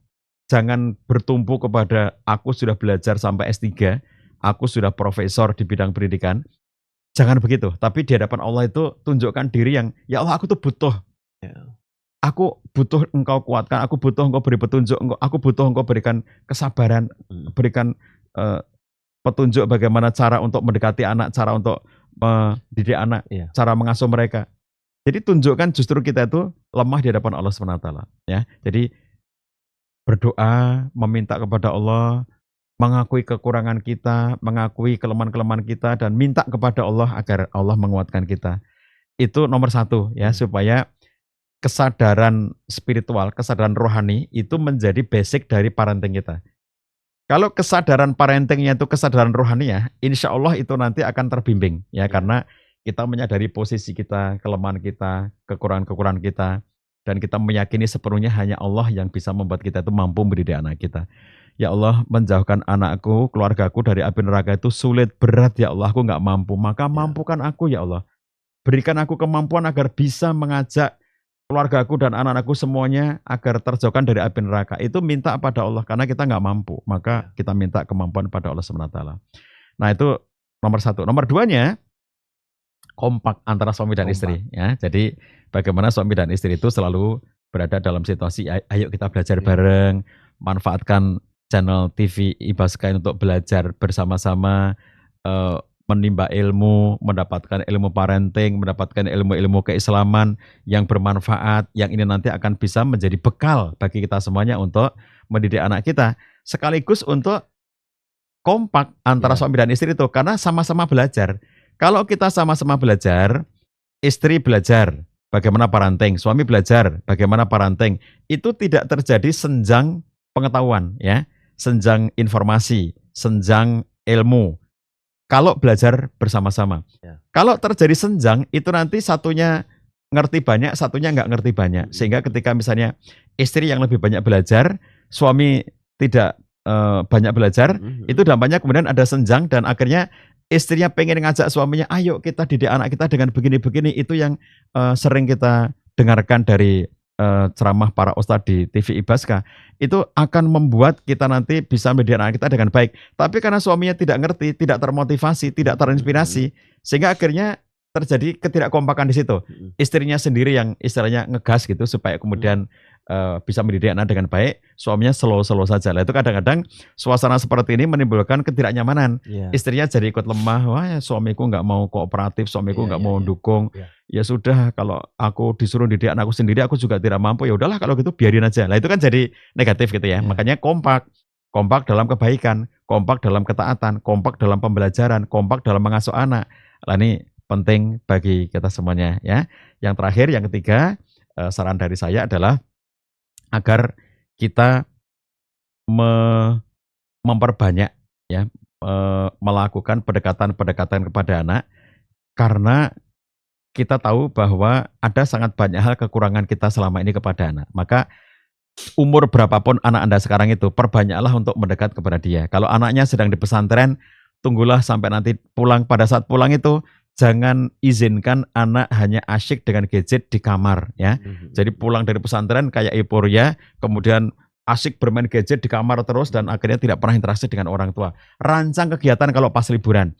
jangan bertumpu kepada aku sudah belajar sampai S3, aku sudah profesor di bidang pendidikan. Jangan begitu, tapi di hadapan Allah itu tunjukkan diri yang, ya Allah aku tuh butuh. Aku butuh engkau kuatkan, aku butuh engkau beri petunjuk, aku butuh engkau berikan kesabaran, berikan petunjuk bagaimana cara untuk mendekati anak, cara untuk mendidik anak, cara mengasuh mereka. Jadi tunjukkan justru kita itu lemah di hadapan Allah SWT. Ya. Jadi berdoa, meminta kepada Allah, mengakui kekurangan kita, mengakui kelemahan-kelemahan kita, dan minta kepada Allah agar Allah menguatkan kita. Itu nomor satu ya, supaya kesadaran spiritual, kesadaran rohani itu menjadi basic dari parenting kita. Kalau kesadaran parentingnya itu kesadaran rohani ya, insya Allah itu nanti akan terbimbing ya, karena kita menyadari posisi kita, kelemahan kita, kekurangan-kekurangan kita, dan kita meyakini sepenuhnya hanya Allah yang bisa membuat kita itu mampu mendidik anak kita. Ya Allah, menjauhkan anakku, keluargaku dari api neraka itu sulit, berat ya Allah, aku nggak mampu, maka mampukan aku ya Allah. Berikan aku kemampuan agar bisa mengajak keluargaku dan anak-anakku semuanya agar terjauhkan dari api neraka. Itu minta pada Allah karena kita nggak mampu, maka kita minta kemampuan pada Allah SWT. Nah itu nomor satu. Nomor duanya, kompak antara suami dan istri. Ya, jadi bagaimana suami dan istri itu selalu berada dalam situasi, ayo kita belajar bareng, manfaatkan channel TV Ibaska untuk belajar bersama-sama, menimba ilmu, mendapatkan ilmu parenting, mendapatkan ilmu-ilmu keislaman yang bermanfaat, yang ini nanti akan bisa menjadi bekal bagi kita semuanya untuk mendidik anak kita. Sekaligus untuk kompak antara suami dan istri itu, karena sama-sama belajar. Kalau kita sama-sama belajar, istri belajar bagaimana parenting, suami belajar bagaimana parenting, itu tidak terjadi senjang pengetahuan, ya, senjang informasi, senjang ilmu. Kalau belajar bersama-sama. Kalau terjadi senjang, itu nanti satunya ngerti banyak, satunya nggak ngerti banyak. Sehingga ketika misalnya istri yang lebih banyak belajar, suami tidak banyak belajar, itu dampaknya kemudian ada senjang dan akhirnya istrinya pengen ngajak suaminya, ayo kita didik anak kita dengan begini-begini. Itu yang sering kita dengarkan dari ceramah para ustadz di TV Ibaska, itu akan membuat kita nanti bisa mendidik anak kita dengan baik. Tapi karena suaminya tidak ngerti, tidak termotivasi, tidak terinspirasi, sehingga akhirnya terjadi ketidakkompakan di situ. Istrinya sendiri yang istilahnya ngegas gitu supaya kemudian bisa mendidik anak dengan baik, suaminya slow-slow saja. Lah itu kadang-kadang suasana seperti ini menimbulkan ketidaknyamanan. Istrinya jadi ikut lemah, wah ya, suamiku nggak mau kooperatif, suamiku nggak mau dukung. Ya sudah, kalau aku disuruh didik anakku sendiri, aku juga tidak mampu. Ya udahlah kalau gitu biarin aja. Lah itu kan jadi negatif gitu ya. Makanya kompak dalam kebaikan, kompak dalam ketaatan, kompak dalam pembelajaran, kompak dalam mengasuh anak. Lah ini penting bagi kita semuanya ya. Yang terakhir, yang ketiga, saran dari saya adalah agar kita memperbanyak ya, melakukan pendekatan-pendekatan kepada anak, karena kita tahu bahwa ada sangat banyak hal kekurangan kita selama ini kepada anak. Maka umur berapapun anak Anda sekarang itu, perbanyaklah untuk mendekat kepada dia. Kalau anaknya sedang di pesantren, tunggulah sampai nanti pulang. Pada saat pulang itu, jangan izinkan anak hanya asyik dengan gadget di kamar ya. Jadi pulang dari pesantren kayak euforia, kemudian asyik bermain gadget di kamar terus dan akhirnya tidak pernah interaksi dengan orang tua. Rancang kegiatan kalau pas liburan.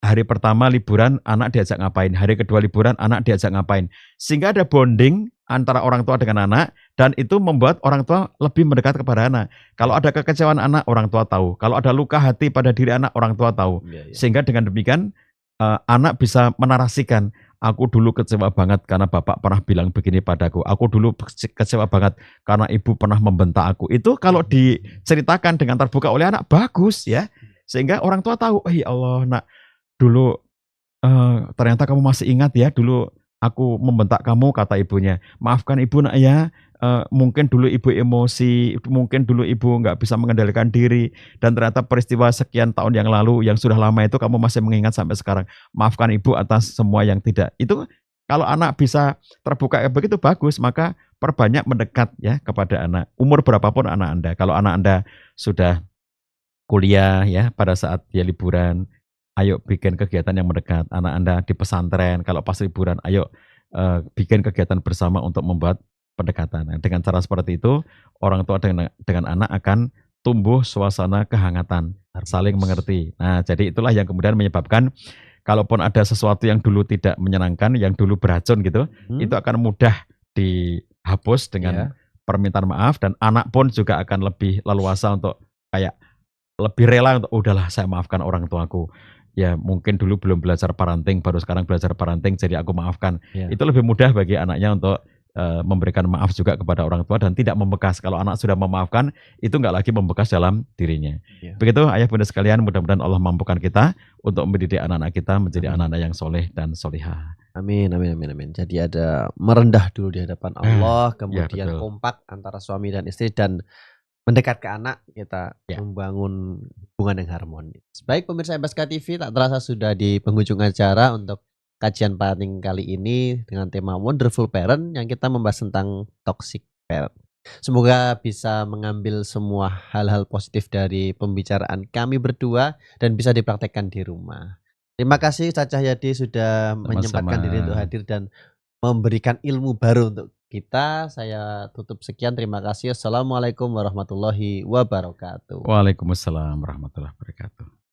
Hari pertama liburan anak diajak ngapain, hari kedua liburan anak diajak ngapain. Sehingga ada bonding antara orang tua dengan anak, dan itu membuat orang tua lebih mendekat kepada anak. Kalau ada kekecewaan anak, orang tua tahu. Kalau ada luka hati pada diri anak, orang tua tahu. Sehingga dengan demikian anak bisa menarasikan, aku dulu kecewa banget karena bapak pernah bilang begini padaku. Aku dulu kecewa banget karena ibu pernah membentak aku. Itu kalau diceritakan dengan terbuka oleh anak, bagus ya. Sehingga orang tua tahu, oh ya Allah nak, dulu ternyata kamu masih ingat ya, dulu aku membentak kamu, kata ibunya. Maafkan ibu nak ya, mungkin dulu ibu emosi, mungkin dulu ibu nggak bisa mengendalikan diri, dan ternyata peristiwa sekian tahun yang lalu yang sudah lama itu kamu masih mengingat sampai sekarang. Maafkan ibu atas semua yang tidak. Itu kalau anak bisa terbuka begitu bagus, maka perbanyak mendekat ya kepada anak. Umur berapapun anak Anda. Kalau anak Anda sudah kuliah ya, pada saat dia liburan, ayo bikin kegiatan yang mendekat. Anak Anda di pesantren, kalau pas liburan, ayo bikin kegiatan bersama untuk membuat pendekatan. Nah, dengan cara seperti itu, orang tua dengan anak akan tumbuh suasana kehangatan, saling mengerti. Nah, jadi itulah yang kemudian menyebabkan kalaupun ada sesuatu yang dulu tidak menyenangkan, yang dulu beracun gitu, itu akan mudah dihapus dengan permintaan maaf, dan anak pun juga akan lebih leluasa untuk kayak lebih rela untuk udahlah saya maafkan orang tuaku. Ya mungkin dulu belum belajar parenting, baru sekarang belajar parenting, jadi aku maafkan. Itu lebih mudah bagi anaknya untuk memberikan maaf juga kepada orang tua dan tidak membekas. Kalau anak sudah memaafkan, itu nggak lagi membekas dalam dirinya. Begitu ayah bunda sekalian, mudah-mudahan Allah mampukan kita untuk mendidik anak-anak kita menjadi anak-anak yang soleh dan solihah. Amin, amin, amin, amin. Jadi ada merendah dulu di hadapan Allah, kemudian kompak antara suami dan istri, dan mendekat ke anak, kita membangun hubungan yang harmonis. Baik pemirsa Ibaska TV, tak terasa sudah di penghujung acara untuk kajian parenting kali ini dengan tema Wonderful Parent yang kita membahas tentang toxic parent. Semoga bisa mengambil semua hal-hal positif dari pembicaraan kami berdua dan bisa dipraktekkan di rumah. Terima kasih Ustaz Cahyadi sudah menyempatkan diri untuk hadir dan memberikan ilmu baru untuk kita. Saya tutup sekian, terima kasih. Assalamualaikum warahmatullahi wabarakatuh. Waalaikumsalam warahmatullahi wabarakatuh.